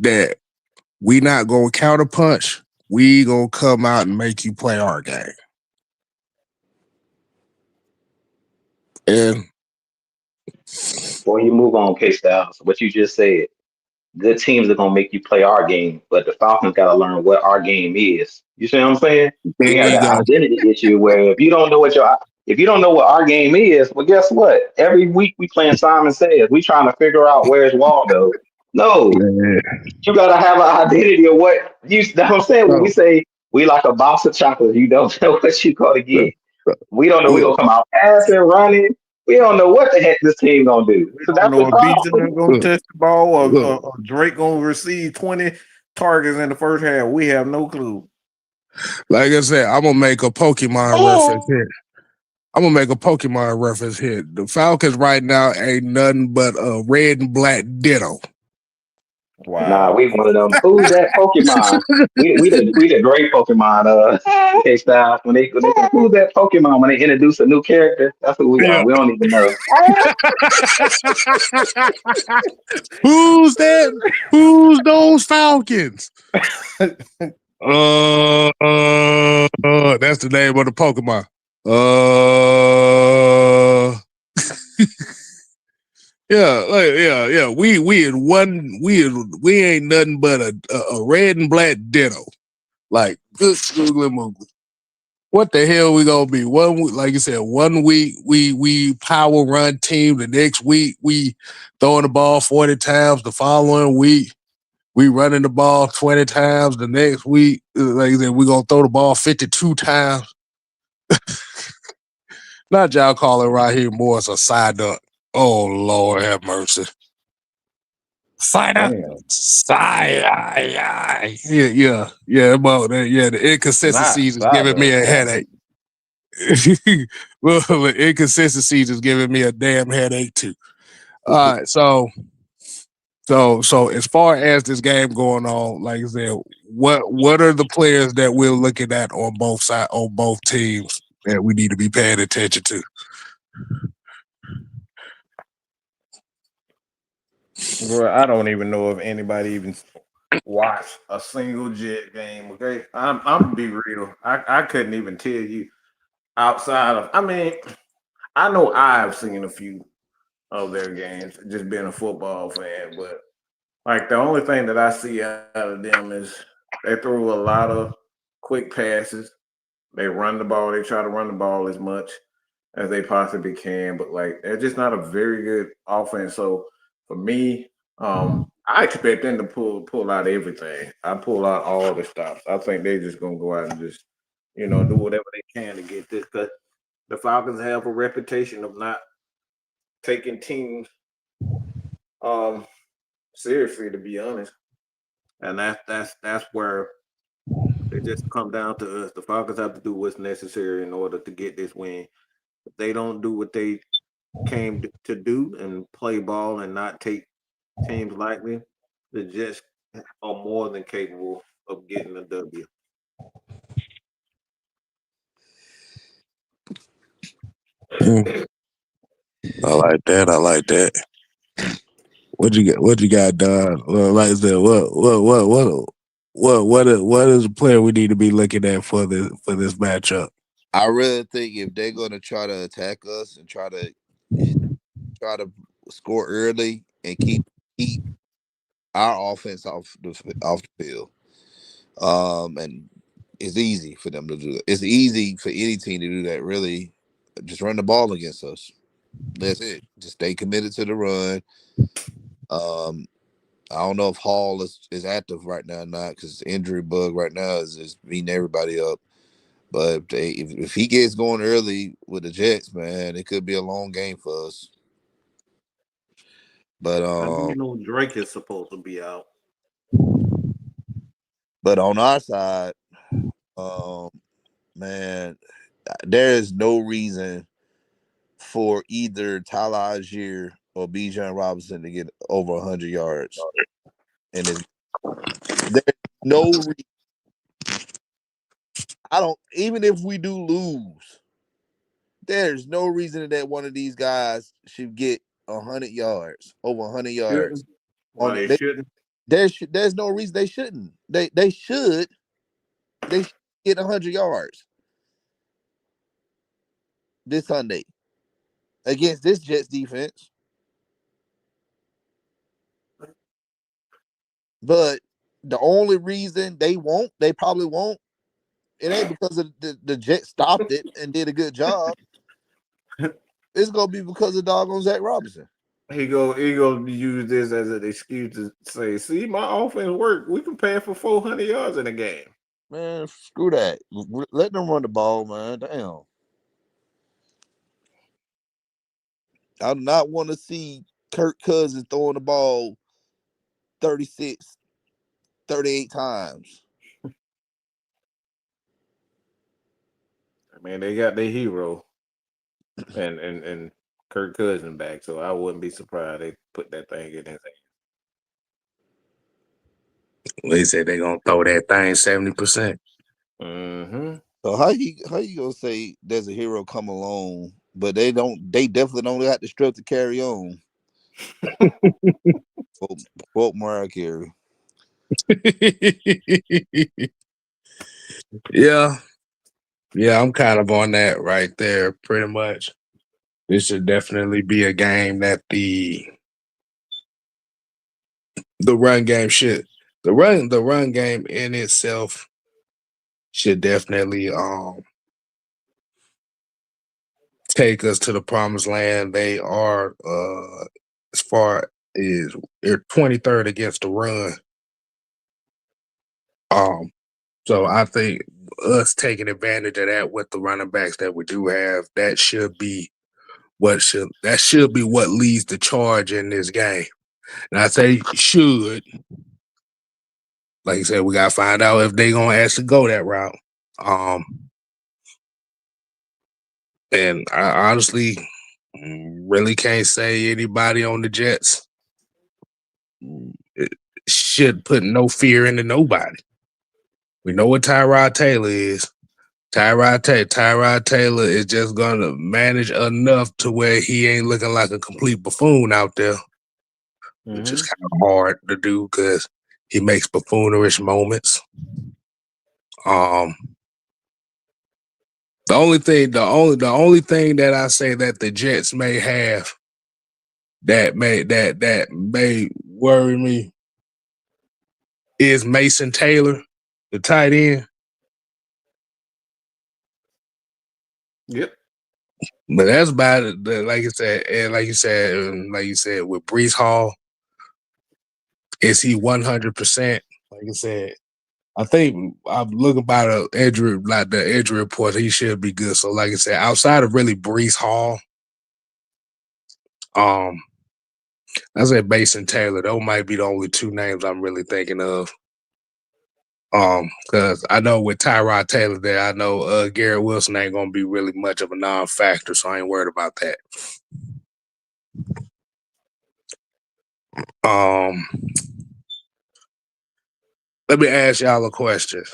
that we not gonna counterpunch. We gonna come out and make you play our game. And Before you move on, K Styles, what you just said, good teams are gonna make you play our game, but the Falcons gotta learn what our game is. You see what I'm saying? We there have you that go. identity issue where if you don't know what our game is, well, guess what? Every week we playing Simon Says. We trying to figure out where's Waldo. No, Yeah. you gotta have an identity of what you know what I'm saying. When we say we like a box of chocolates, you don't know what you gonna get. We don't know we gonna come out passing, running. We don't know what the heck this team gonna do. We So don't that's know the if problem. Bijan gonna touch the ball or Drake gonna receive 20 targets in the first half. We have no clue. Like I said, I'm gonna make a Pokemon reference here. The Falcons right now ain't nothing but a red and black ditto. Nah, Wow. we one of them. Who's that Pokemon? We the great Pokemon. K-Style. When they say, who's that Pokemon when they introduce a new character, that's who we are. Yeah. We don't even know. Who's that? Who's those Falcons? That's the name of the Pokemon. Yeah. We ain't nothing but a red and black ditto. Like good googly moogly. What the hell we gonna be? Like you said, 1 week we power run team. The next week we throwing the ball 40 times. The following week we running the ball 20 times. The next week, like I said, we gonna throw the ball 52 times. Not y'all calling Raheem Morris a side dunk. Oh Lord have mercy. Side up. Damn. The Not inconsistencies is giving me Stardust. a Damn. headache. Well, the inconsistencies is giving me a damn headache too. All right, so as far as this game going on, like I said, what are the players that we're looking at on both teams that we need to be paying attention to? Bro, I don't even know if anybody even watched a single Jet game. Okay, I'm gonna be real. I couldn't even tell you outside of. I mean, I know I've seen a few of their games, just being a football fan, but like the only thing that I see out of them is they throw a lot of quick passes. They run the ball. They try to run the ball as much as they possibly can, but like they're just not a very good offense. So for me, I expect them to pull out everything. I pull out all the stops. I think they're just gonna go out and just do whatever they can to get this. Because the Falcons have a reputation of not taking teams um seriously, to be honest, and that's where it just come down to us. The Falcons have to do what's necessary in order to get this win. If they don't do what they came to do and play ball and not take teams lightly, the Jets are more than capable of getting a W. I like that. I like that. What you got? What you got, Don? Well, like I said, what is the player we need to be looking at for this matchup? I really think if they're gonna try to attack us and try to score early and keep our offense off the field, and it's easy for them to do that. It's easy for any team to do that. Really, just run the ball against us. That's it. Just stay committed to the run. Um, I don't know if Hall is active right now or not because injury bug right now is beating everybody up. But if he gets going early with the Jets, man, it could be a long game for us. But I do know Drake is supposed to be out. on our side, um, man, there is no reason for either Tyler Algier or Bijan Robinson to get over 100 yards. And there's no reason. I don't, even if we do lose, there's no reason that one of these guys should get 100 yards, over 100 yards. Shouldn't. Why they shouldn't? There's no reason they shouldn't. They should get 100 yards this Sunday against this Jets defense. But the only reason they probably won't, it ain't because of the Jets stopped it and did a good job. It's gonna be because of doggone Zach Robinson. He go use this as an excuse to say, see, my offense worked. We can pay for 400 yards in a game. Man, screw that. Let them run the ball, man. Damn. I do not want to see Kirk Cousins throwing the ball 36, 38 times. I mean, they got their hero and Kirk Cousins back, so I wouldn't be surprised they put that thing in his hand. They said they're gonna throw that thing 70%. Mm-hmm. So how you gonna say there's a hero come along, but they definitely don't got the strength to carry on. Quote Mariah Carey. Yeah. Yeah, I'm kind of on that right there, pretty much. This should definitely be a game that the run game should the run game in itself should definitely take us to the promised land. They are as far as they're 23rd against the run. So I think us taking advantage of that with the running backs that we do have, that should be what leads the charge in this game. And I say should, like you said, we gotta find out if they gonna actually go that route. And I honestly really can't say anybody on the Jets should put no fear into nobody. We know what Tyrod Taylor is. Tyrod Taylor is just gonna manage enough to where he ain't looking like a complete buffoon out there, which is kind of hard to do because he makes buffoonerish moments. The only thing that I say that the Jets may have that may worry me is Mason Taylor, the tight end. Yep. But that's about it. Like you said, with Brees Hall, is he 100%? Like I said, I think I'm looking by the injury report. He should be good. So, like I said, outside of really Brees Hall, I said Mason Taylor. Those might be the only two names I'm really thinking of. Because I know with Tyrod Taylor there, I know Garrett Wilson ain't gonna be really much of a non-factor, so I ain't worried about that. Let me ask y'all a question.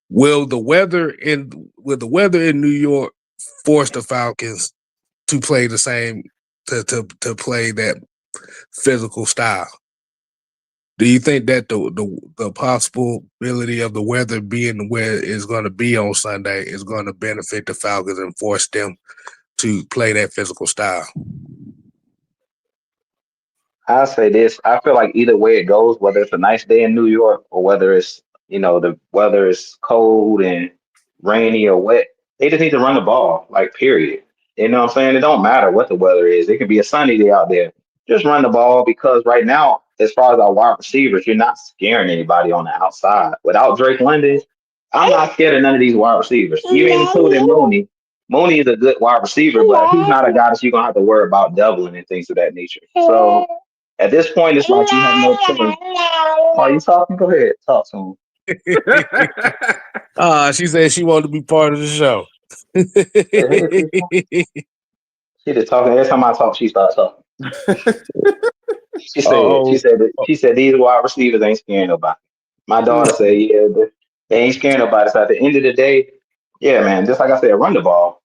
Will the weather in New York force the Falcons to play the same to play that physical style? Do you think that the possibility of the weather being where it's going to be on Sunday is going to benefit the Falcons and force them to play that physical style? I'll say this. I feel like either way it goes, whether it's a nice day in New York or whether it's, the weather is cold and rainy or wet, they just need to run the ball, like, period. You know what I'm saying? It don't matter what the weather is. It could be a sunny day out there. Just run the ball because right now, as far as our wide receivers, you're not scaring anybody on the outside. Without Drake London, I'm not scared of none of these wide receivers, even including Mooney. Mooney is a good wide receiver, but he's not a guy that you're going to have to worry about doubling and things of that nature. So, at this point, it's like you have no choice. Are you talking? Go ahead. Talk to him. She said she wanted to be part of the show. She just talking. Every time I talk, she starts talking. She Oh, she said these wide receivers ain't scaring nobody. My daughter said, yeah, they ain't scaring nobody. So at the end of the day, yeah, man, just like I said, run the ball,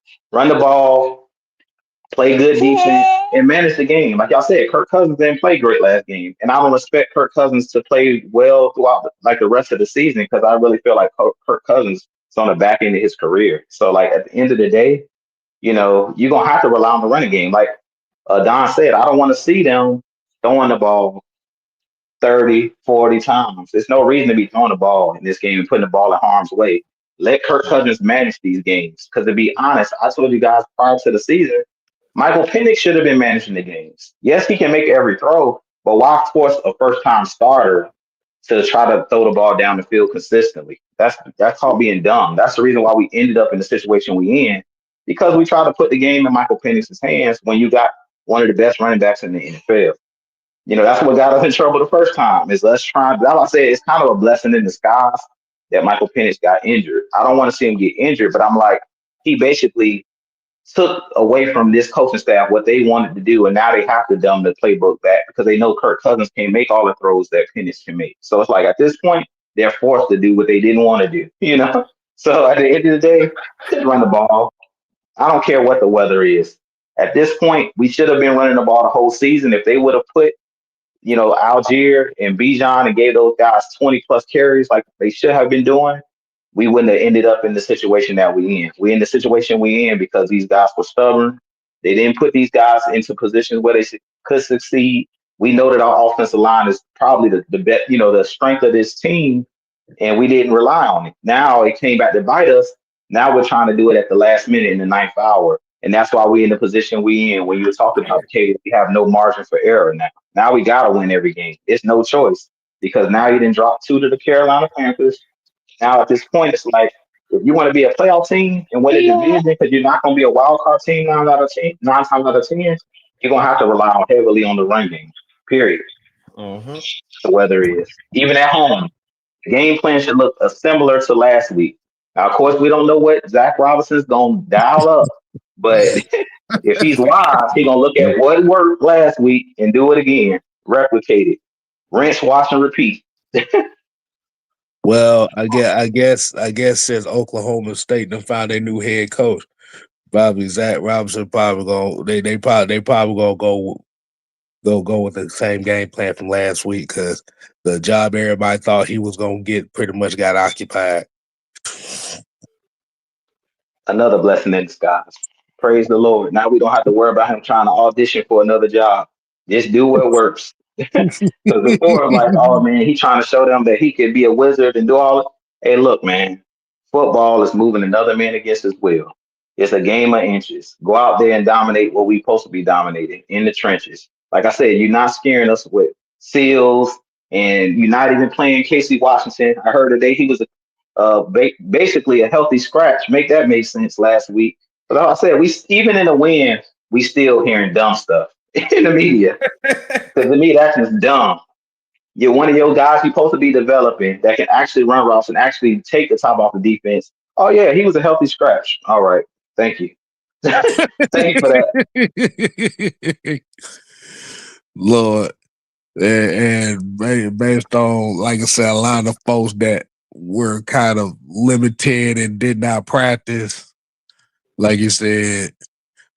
play good defense, and manage the game. Like y'all said, Kirk Cousins didn't play great last game, and I don't expect Kirk Cousins to play well throughout the rest of the season because I really feel like Kirk Cousins is on the back end of his career. So like at the end of the day, you're gonna have to rely on the running game. Like Don said, I don't want to see them throwing the ball 30, 40 times. There's no reason to be throwing the ball in this game and putting the ball in harm's way. Let Kirk Cousins manage these games. Because to be honest, I told you guys prior to the season, Michael Penix should have been managing the games. Yes, he can make every throw, but why force a first-time starter to try to throw the ball down the field consistently? That's called being dumb. That's the reason why we ended up in the situation we in, because we tried to put the game in Michael Penix's hands when you got one of the best running backs in the NFL. That's what got us in trouble the first time. Is us trying. That's why I say it's kind of a blessing in disguise that Michael Penix got injured. I don't want to see him get injured, but I'm like, he basically took away from this coaching staff what they wanted to do, and now they have to dumb the playbook back because they know Kirk Cousins can't make all the throws that Penix can make. So it's like at this point, they're forced to do what they didn't want to do, you know? So at the end of the day, just run the ball. I don't care what the weather is. At this point, we should have been running the ball the whole season. If they would have put, Algier and Bijan and gave those guys 20 plus carries like they should have been doing, we wouldn't have ended up in the situation that we in. We in the situation we in because these guys were stubborn. They didn't put these guys into positions where they could succeed. We know that our offensive line is probably the best, the strength of this team, and we didn't rely on it. Now it came back to bite us. Now we're trying to do it at the last minute in the ninth hour. And that's why we're in the position we in. When you were talking about Katie, we have no margin for error now. Now we got to win every game. It's no choice because now you didn't drop 2 to the Carolina Panthers. Now at this point, it's like, if you want to be a playoff team and win a division, because you're not going to be a wild card team 9 times out of 10, you're going to have to rely heavily on the run game, period. The weather is. Even at home, the game plan should look similar to last week. Now, of course, we don't know what Zach Robinson's going to dial up, but if he's wise, he's going to look at what worked last week and do it again, replicate it, rinse, wash, and repeat. Well, I guess since Oklahoma State done found their new head coach, probably Zach Robinson probably gonna they probably gonna go with the same game plan from last week because the job everybody thought he was gonna get pretty much got occupied. Another blessing in disguise. Praise the Lord. Now we don't have to worry about him trying to audition for another job. Just do what works. Because before, I'm like, oh man, he trying to show them that he could be a wizard and do all it. Hey, look, man, football is moving another man against his will. It's a game of inches. Go out there and dominate what we supposed to be dominating in the trenches. Like I said, you're not scaring us with seals, and you're not even playing Casey Washington. I heard today he was basically a healthy scratch. That make sense last week. But like I said, we even in the win, we still hearing dumb stuff in the media. Because to me, that's just dumb. You're one of your guys you're supposed to be developing that can actually run routes and actually take the top off the defense. Oh yeah, he was a healthy scratch. All right, thank you. Thank you for that. Lord, and based on, like I said, a lot of folks that were kind of limited and did not practice, like you said,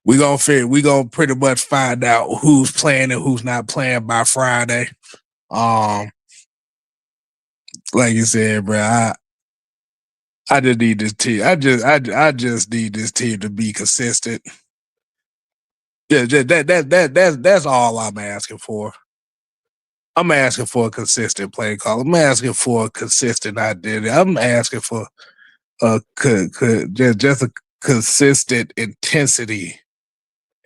we gonna pretty much find out who's playing and who's not playing by Friday. Like you said, bro, I just need this team. I just need this team to be consistent. Yeah, that's all I'm asking for. I'm asking for a consistent play call. I'm asking for a consistent identity. I'm asking for just a consistent intensity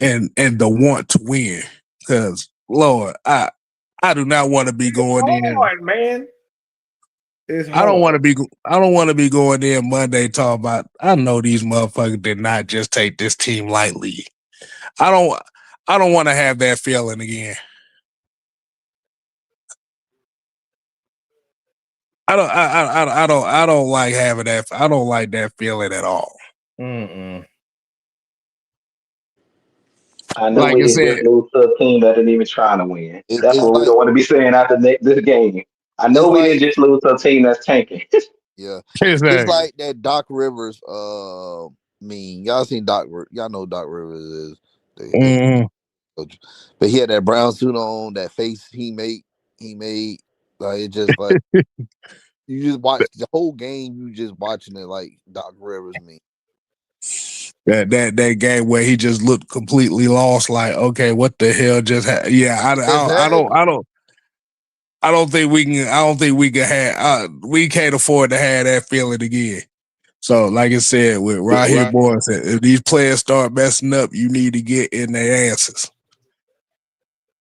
and the want to win. Because Lord, I do not want to be going in. Man. I don't want to be going in Monday talking about. I know these motherfuckers did not just take this team lightly. I don't want to have that feeling again. I don't like having that. I don't like that feeling at all. I know like we I didn't said, just lose to a team that didn't even try to win. That's It's what we like, don't want to be saying after this game. I know we didn't just lose to a team that's tanking. Yeah, exactly. It's like that Doc Rivers meme. Y'all seen y'all know Doc Rivers is but he had that brown suit on, that face he made like it just like you just watch the whole game, you just watching it like Doc Rivers meme. That game where he just looked completely lost, like, okay, what the hell just happened? Yeah, I don't think we can have. We can't afford to have that feeling again. So, like I said, with Raheem Morris, if these players start messing up, you need to get in their asses.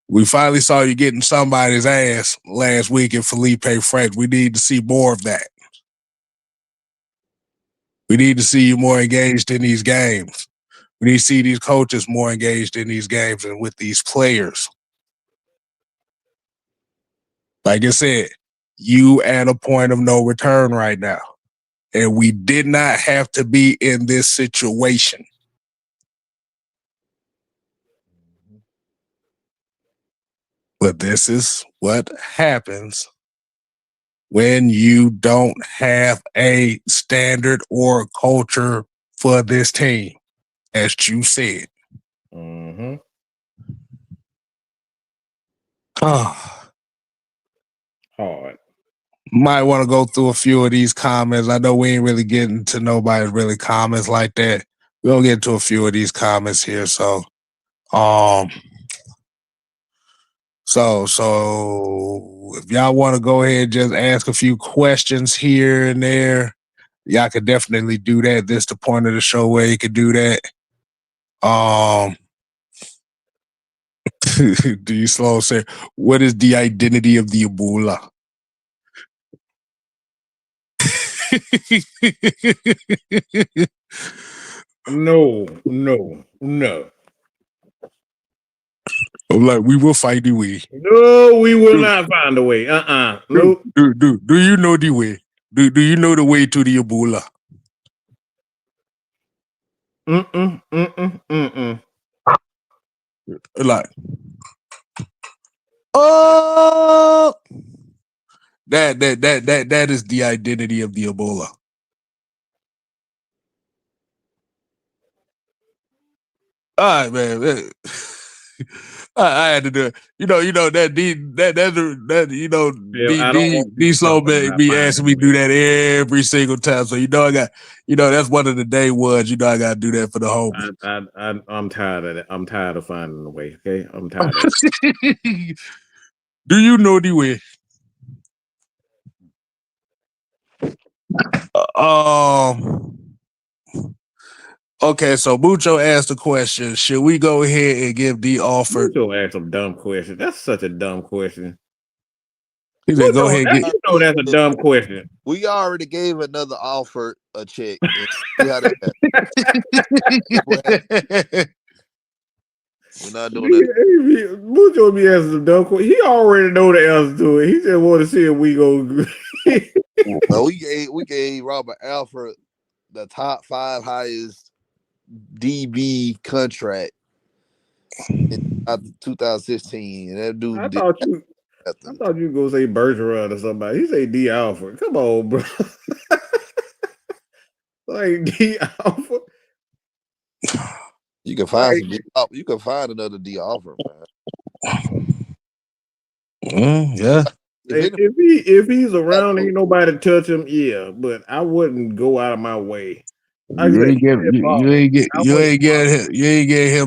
We finally saw you getting somebody's ass last week in Felipe Franks. We need to see more of that. We need to see you more engaged in these games. We need to see these coaches more engaged in these games and with these players. Like I said, you at a point of no return right now. And we did not have to be in this situation. But this is what happens when you don't have a standard or culture for this team, as you said. Mm-hmm. Hard. Might want to go through a few of these comments. I know we ain't really getting to nobody's really comments like that. We'll get to a few of these comments here. So if y'all want to go ahead and just ask a few questions here and there, y'all could definitely do that. This is the point of the show where you could do that. Do you slow say what is the identity of the Ebola? No. I'm like, we will find the way. No, we will not find a way. Nope. Do you know the way? Do you know the way to the Ebola? Like, oh, that is the identity of the Ebola. All right, man. I had to do it. You know that these slow man be asking me to do that every single time. So I got that's one of the day ones. I got to do that for the homies. I'm tired of it. I'm tired of finding a way. Okay, I'm tired of it. Do you know the way? Okay, so Mucho asked the question: should we go ahead and give the offer? Mucho asked a dumb question. That's such a dumb question. He said, "Go ahead." That's a dumb question. We already gave another offer a check. See how that We're not doing that. Mucho be asking a dumb question. He already know the answer to it. He just want to see if we go. No, we gave Robert Alford the top 5 highest DB contract in 2016, and that dude. I thought you were gonna say Bergeron or somebody. He say D Alford. Come on, bro. Like D Alford. You can find you can find another D Alford, man. Yeah. If he's around, ain't nobody touch him. Yeah, but I wouldn't go out of my way. You ain't get him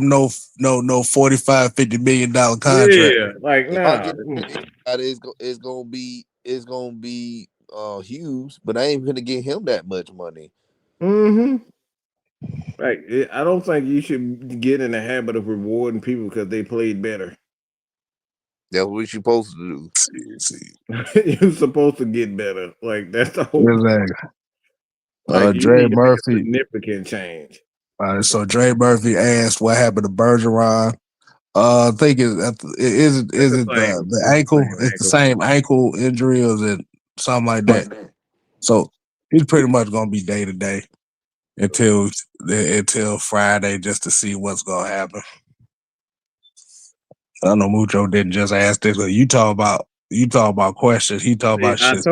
no $45-50 million contract. Yeah, like nah. It's gonna be Hughes, but I ain't gonna get him that much money. Mm-hmm. Like I don't think you should get in the habit of rewarding people because they played better. That's what you're supposed to do. You're supposed to get better. Like that's the whole. Exactly. Like, Dre Murphy. Significant change. So Dre Murphy asked what happened to Bergeron. I think is it the ankle? It's the same ankle injury, or is it something like that? So he's pretty much gonna be day to day until Friday, just to see what's gonna happen. I know Mucho didn't just ask this. You talk about questions. He talk about shit.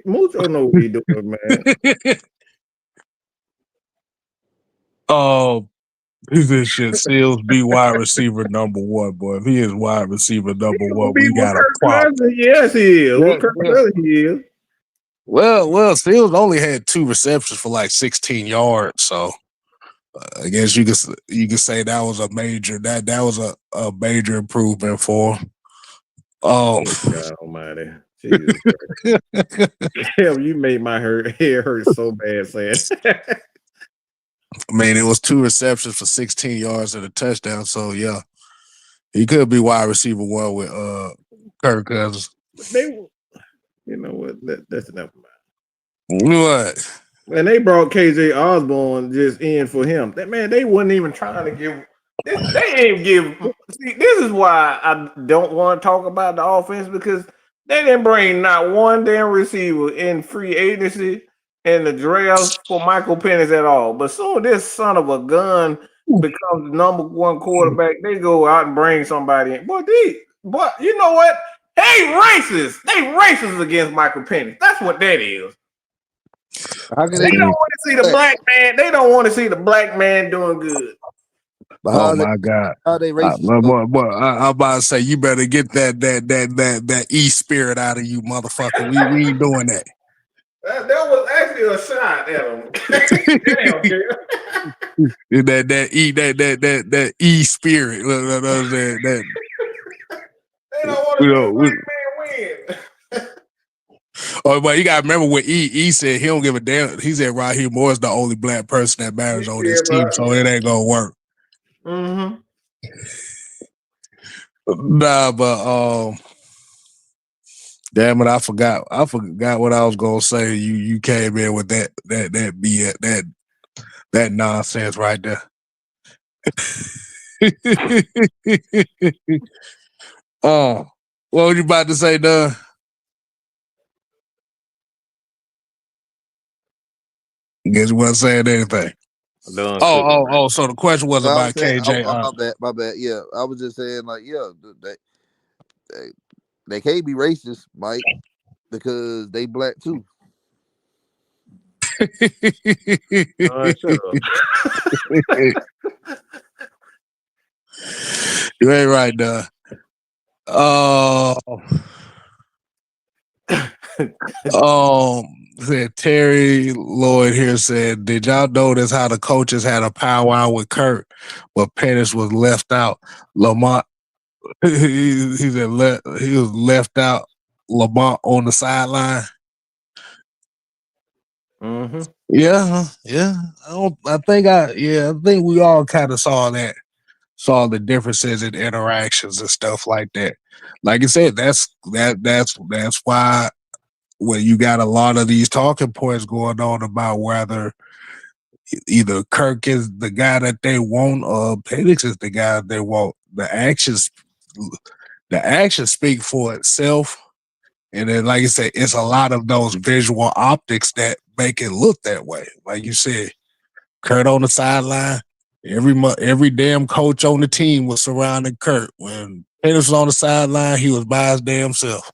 Mucho know what he doing, man. He said shit. Seals be wide receiver number 1, boy. If he is wide receiver number 1, we got a problem. Yes, he is. He is. Well, Seals only had 2 receptions for like 16 yards, so I guess you could say that was a major a major improvement for him. Oh, God Almighty! Jesus Christ. You made my head hurt so bad saying. I mean, it was 2 receptions for 16 yards and a touchdown. So yeah, he could be wide receiver 1 with Kirk Cousins. You know what? That's enough about it. What? And they brought KJ Osborne just in for him. That man, they wasn't even trying to give. They ain't give. See, this is why I don't want to talk about the offense, because they didn't bring not one damn receiver in free agency and the draft for Michael Penix at all. But soon this son of a gun becomes the number 1 quarterback, they go out and bring somebody in. Boy, But you know what? They racist. They racist against Michael Penix. That's what that is. How can They they don't want to see the black man. They don't want to see the black man doing good. Oh my God! How they racist? I'm about to say you better get that E spirit out of you, motherfucker. We ain't doing that. That was actually a shot at him. Damn, kid. that E spirit. That They don't want to see a black man win. Oh, but you gotta remember what E said. He don't give a damn. He said Raheem Moore is the only black person that matters on this team, so it ain't gonna work. Mm-hmm. Nah, but damn it, I forgot what I was gonna say. You came in with that nonsense right there. What was you about to say, Doug? Guess you wasn't saying anything. Oh, so the question was about KJ. My bad. Yeah, I was just saying, like, yeah, they can't be racist, Mike, because they black too. Shut up. You ain't right, Doug. Said Terry Lloyd here said, did y'all notice how the coaches had a powwow with Kurt, but Pettis was left out? Lamont, he said he was left out. Lamont on the sideline. Mm-hmm. Yeah. I think we all kind of saw the differences in interactions and stuff like that. Like I said, that's why when you got a lot of these talking points going on about whether either Kirk is the guy that they want or Penix is the guy that they want, the actions speak for itself. And then, like I said, it's a lot of those visual optics that make it look that way. Like you said, Kurt on the sideline, every damn coach on the team was surrounding Kurt. When Penix was on the sideline, he was by his damn self.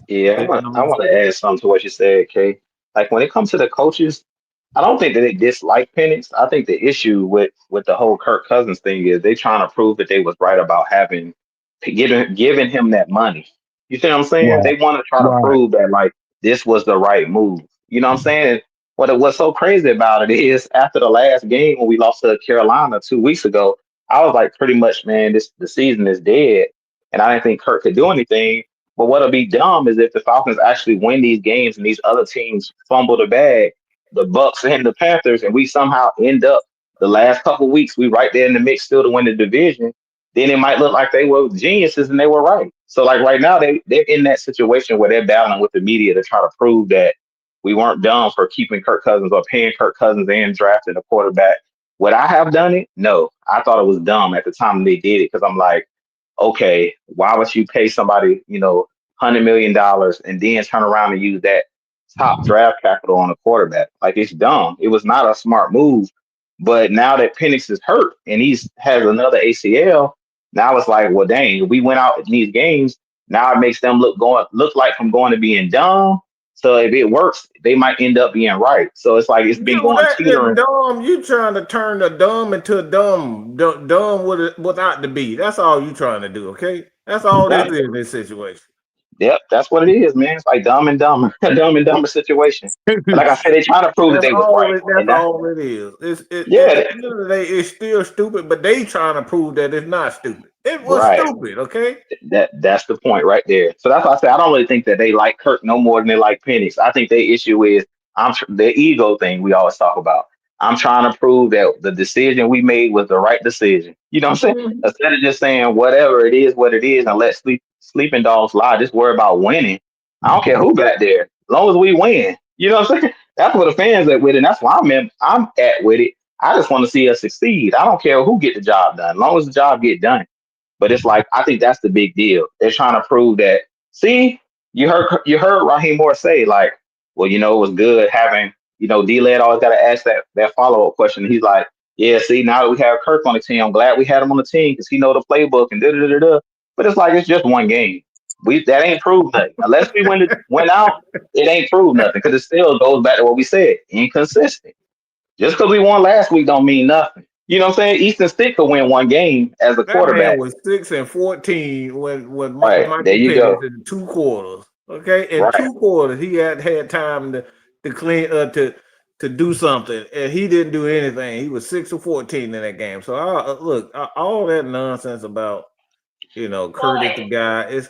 Yeah, I want to add something to what you said, Kay. Like when it comes to the coaches, I don't think that they dislike Penix. I think the issue with the whole Kirk Cousins thing is they trying to prove that they was right about having giving him that money. You see what I'm saying? Right. They want to try to Right. prove that like this was the right move. You know what I'm saying? What's so crazy about it is after the last game when we lost to Carolina 2 weeks ago, I was like pretty much, man, the season is dead. And I didn't think Kirk could do anything. But what'll be dumb is if the Falcons actually win these games and these other teams fumble the bag, the Bucks and the Panthers, and we somehow end up the last couple of weeks, we right there in the mix still to win the division, then it might look like they were geniuses and they were right. So like right now they're in that situation where they're battling with the media to try to prove that we weren't dumb for keeping Kirk Cousins or paying Kirk Cousins and drafting a quarterback. Would I have done it? No. I thought it was dumb at the time they did it because I'm like, okay, why would you pay somebody, $100 million and then turn around and use that top draft capital on a quarterback? Like it's dumb. It was not a smart move. But now that Penix is hurt and he's has another ACL, now it's like, well, dang, if we went out in these games, now it makes them look like from going to being dumb. So if it works, they might end up being right. So it's like it's been going teetering. Dumb. You trying to turn the dumb into a dumb without the B. That's all you trying to do. Okay, that's all this is in this situation. Yep, that's what it is, man. It's like dumb and dumber, a dumb and dumber situation. But like I said, they trying to prove that they was right. That's all it is. At the end of the day, it's still stupid, but they trying to prove that it's not stupid. It was stupid, okay? That's the point right there. So that's why I say I don't really think that they like Kirk no more than they like Penix. I think their issue is the ego thing we always talk about. I'm trying to prove that the decision we made was the right decision. You know what I'm saying? Instead of just saying whatever it is, what it is, and let sleeping dogs lie. Just worry about winning. I don't care who got there, as long as we win. You know what I'm saying? That's what the fans at with it. And that's why I'm at with it. I just want to see us succeed. I don't care who get the job done, as long as the job get done. But it's like I think that's the big deal. They're trying to prove that. See, you heard Raheem Moore say like, well, it was good having D-Led always got to ask that follow up question. He's like, Yeah, see, now that we have Kirk on the team, I'm glad we had him on the team because he know the playbook and da da da da. But it's like it's just one game. That ain't proved nothing. Unless we went out, it ain't proved nothing because it still goes back to what we said: inconsistent. Just because we won last week don't mean nothing. You know what I'm saying? Easton Stick could win one game as a That man quarterback. was 6-14 when Right Michael there, you Penix go. in 2 quarters. Okay, in Right. 2 quarters he had time to clean to do something, and he didn't do anything. He was 6-14 in that game. So all that nonsense about Kurt is the guy.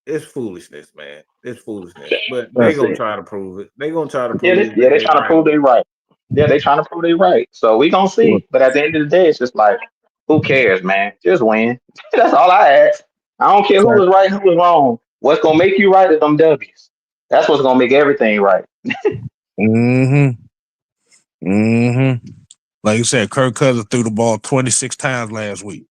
It's foolishness, man. It's foolishness. But they That's gonna it. try to prove it. They gonna try to Yeah, prove that they're they trying to right. prove they right. Yeah, they trying to prove they right. So we gonna see. But at the end of the day, it's just like, who cares, man? Just win. That's all I ask. I don't care who was right, who was wrong. What's gonna make you right is them W's. That's what's gonna make everything right. Like you said, Kirk Cousins threw the ball 26 times last week.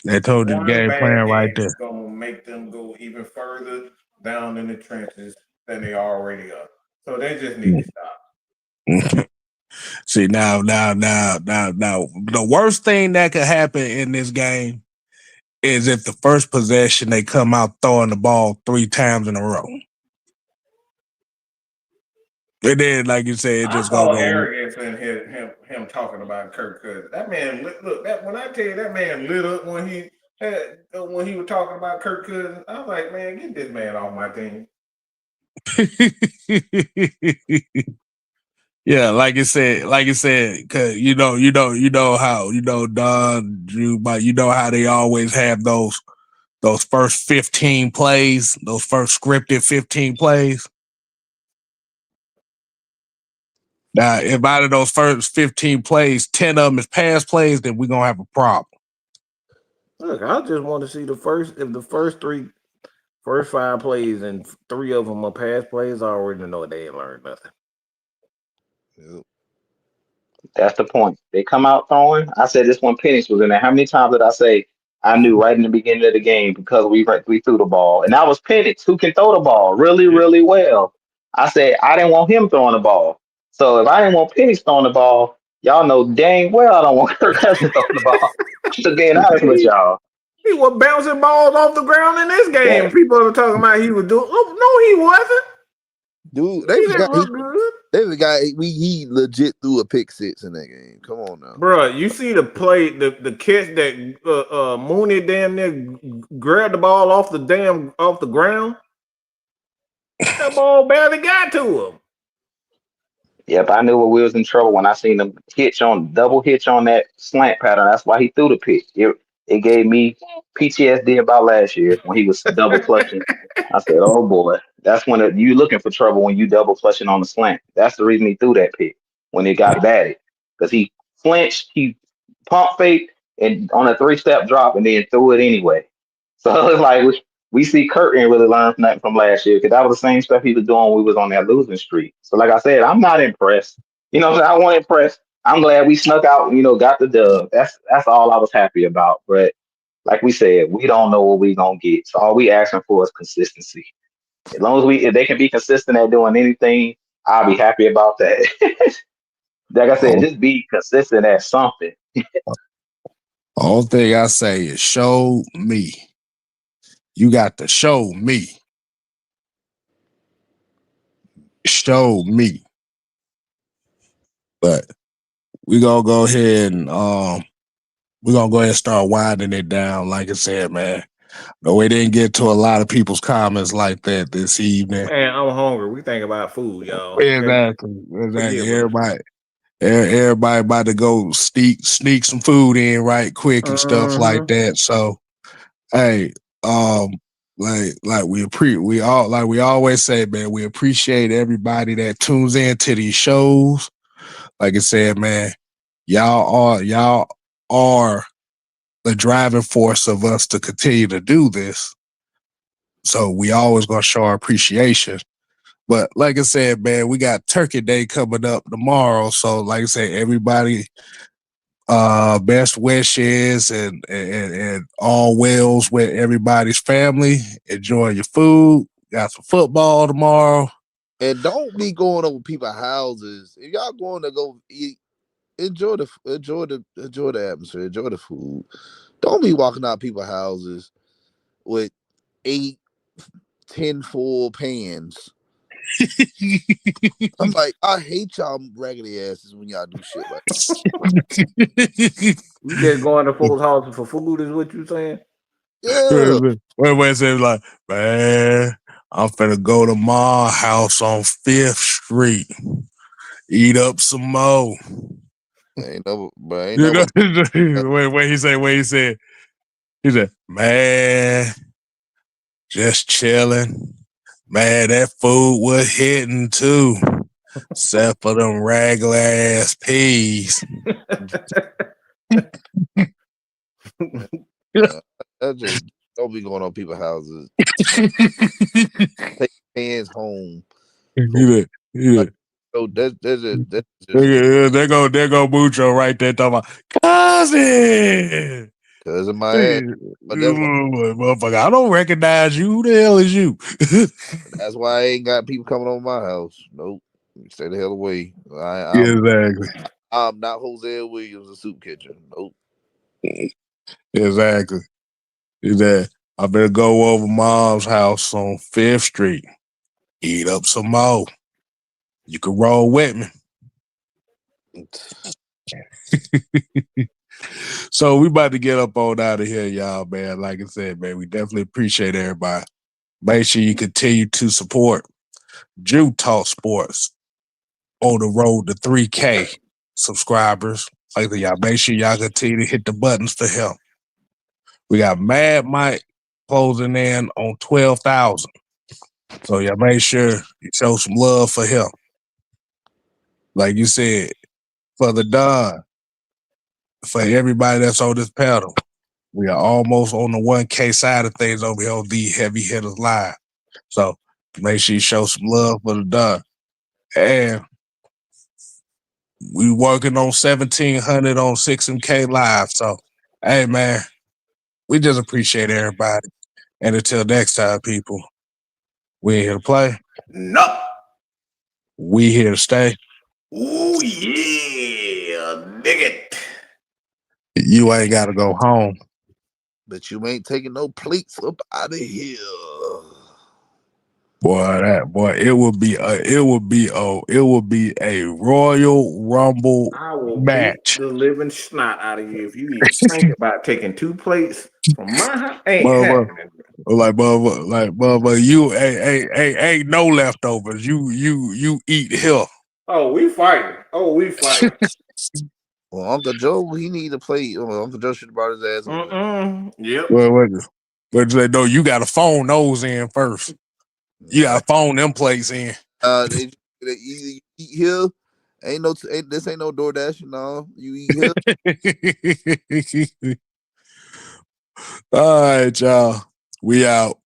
They told you the One game plan bad right game there. is gonna make them go even further down in the trenches than they already are. So they just need to stop. See, now, the worst thing that could happen in this game is if the first possession they come out throwing the ball 3 times in a row. And then, like you said, it I just gonna saw go. arrogance in him talking about Kirk Cousins. That man, look, that when I tell you that man lit up when he was talking about Kirk Cousins. I was like, man, get this man off my team. Yeah, like you said, cause you know how Don Drew, but you know how they always have those first 15 plays, those first scripted 15 plays. Now, if out of those first 15 plays, 10 of them is pass plays, then we're gonna have a problem. Look, I just want to see the first 5 plays and 3 of them are pass plays. I already know they ain't learned nothing. Yep. That's the point. They come out throwing. I said this one Penix was in there. How many times did I say I knew right in the beginning of the game because we threw the ball, and that was Penix who can throw the ball really really well. I said I didn't want him throwing the ball. So if I didn't want Penix throwing the ball, y'all know dang well I don't want Kirk Cousins throwing the ball. Just being honest with y'all. He was bouncing balls off the ground in this game. Yeah. People are talking about he was doing. Oh, no, he wasn't. Dude, He didn't look good. he legit threw a pick 6 in that game. Come on now, Bro, you see the play, the catch that Mooney damn near grabbed the ball off the ground. That ball barely got to him. Yep, I knew we was in trouble when I seen him double hitch on that slant pattern. That's why he threw the pick. It gave me PTSD about last year when he was double clutching. I said, "Oh boy, that's when you looking for trouble when you double clutching on the slant." That's the reason he threw that pick when it got batted because he flinched, he pump faked, and on a 3-step drop, and then threw it anyway. So it's like we see Kurt ain't really learned nothing from last year because that was the same stuff he was doing when we was on that losing streak. So like I said, I'm not impressed. You know, I wasn't impressed. I'm glad we snuck out, got the dub. That's all I was happy about. But like we said, we don't know what we gonna get. So all we asking for is consistency. As long as if they can be consistent at doing anything, I'll be happy about that. Like I said, just be consistent at something. All thing I say is show me. You got to show me. Show me. But we're gonna go ahead and start winding it down. Like I said, man. No, we didn't get to a lot of people's comments like that this evening. Man, I'm hungry. We think about food, y'all. Exactly. Everybody about to go sneak some food in right quick and stuff like that. So, hey, we always say, man, we appreciate everybody that tunes in to these shows. Like I said, man, y'all are the driving force of us to continue to do this. So we always gonna show our appreciation. But like I said, man, we got Turkey Day coming up tomorrow. So like I said, everybody best wishes and all wills with everybody's family. Enjoy your food. Got some football tomorrow. and don't be going over people's houses. If y'all going to go eat enjoy the atmosphere, enjoy the food. Don't be walking out people's houses with 8, 10 full pans. I'm like, I hate y'all raggedy asses when y'all do shit like that. You just going to folks' houses for food is what you saying? Yeah. Wait, say like, man, I'm finna go to my house on 5th Street. Eat up some more. Ain't no, but ain't You know, nobody. wait, he said, man, just chilling. Man, that food was hitting too. Except for them regular ass peas. That just don't be going on people's houses. Take pans home. Yeah. So that's just There go Mucho right there talking about cousin. because of my ass. But Motherfucker, I don't recognize you. Who the hell is you? that's why I ain't got people coming over my house. Nope. Stay the hell away. Exactly. I'm not Hosea Williams, the soup kitchen. Nope. Exactly. I better go over mom's house on 5th Street. Eat up some more. You can roll with me. So we about to get up on out of here, y'all, man. Like I said, man, we definitely appreciate everybody. Make sure you continue to support Jew Talk Sports on the road to 3K subscribers. Like y'all, make sure y'all continue to hit the buttons for him. We got Mad Mike closing in on 12,000. So y'all make sure you show some love for him. Like you said, for the Don, for everybody that's on this panel. We are almost on the 1K side of things over here on the Heavy Hitters Live. So make sure you show some love for the Don. And we working on 1,700 on 6MK Live. So, hey, man, we just appreciate everybody. And until next time, people, we ain't here to play. No. We here to stay. Ooh, yeah. Dig it. You ain't got to go home. But you ain't taking no plates up out of here. Boy, it would be a Royal Rumble I will beat match. the living snot out of you if you even think about taking 2 plates from my house. Ain't Motherfucker. happening. Motherfucker, you ain't no leftovers. You eat here. Oh, we fighting. Well, Uncle Joe, he need a plate. Uncle Joe should have brought his ass over. Yep. But no, you got to phone those in first. You got to phone them plates in. They eat here. This ain't no DoorDash. No, you eat here. All right, y'all. We out.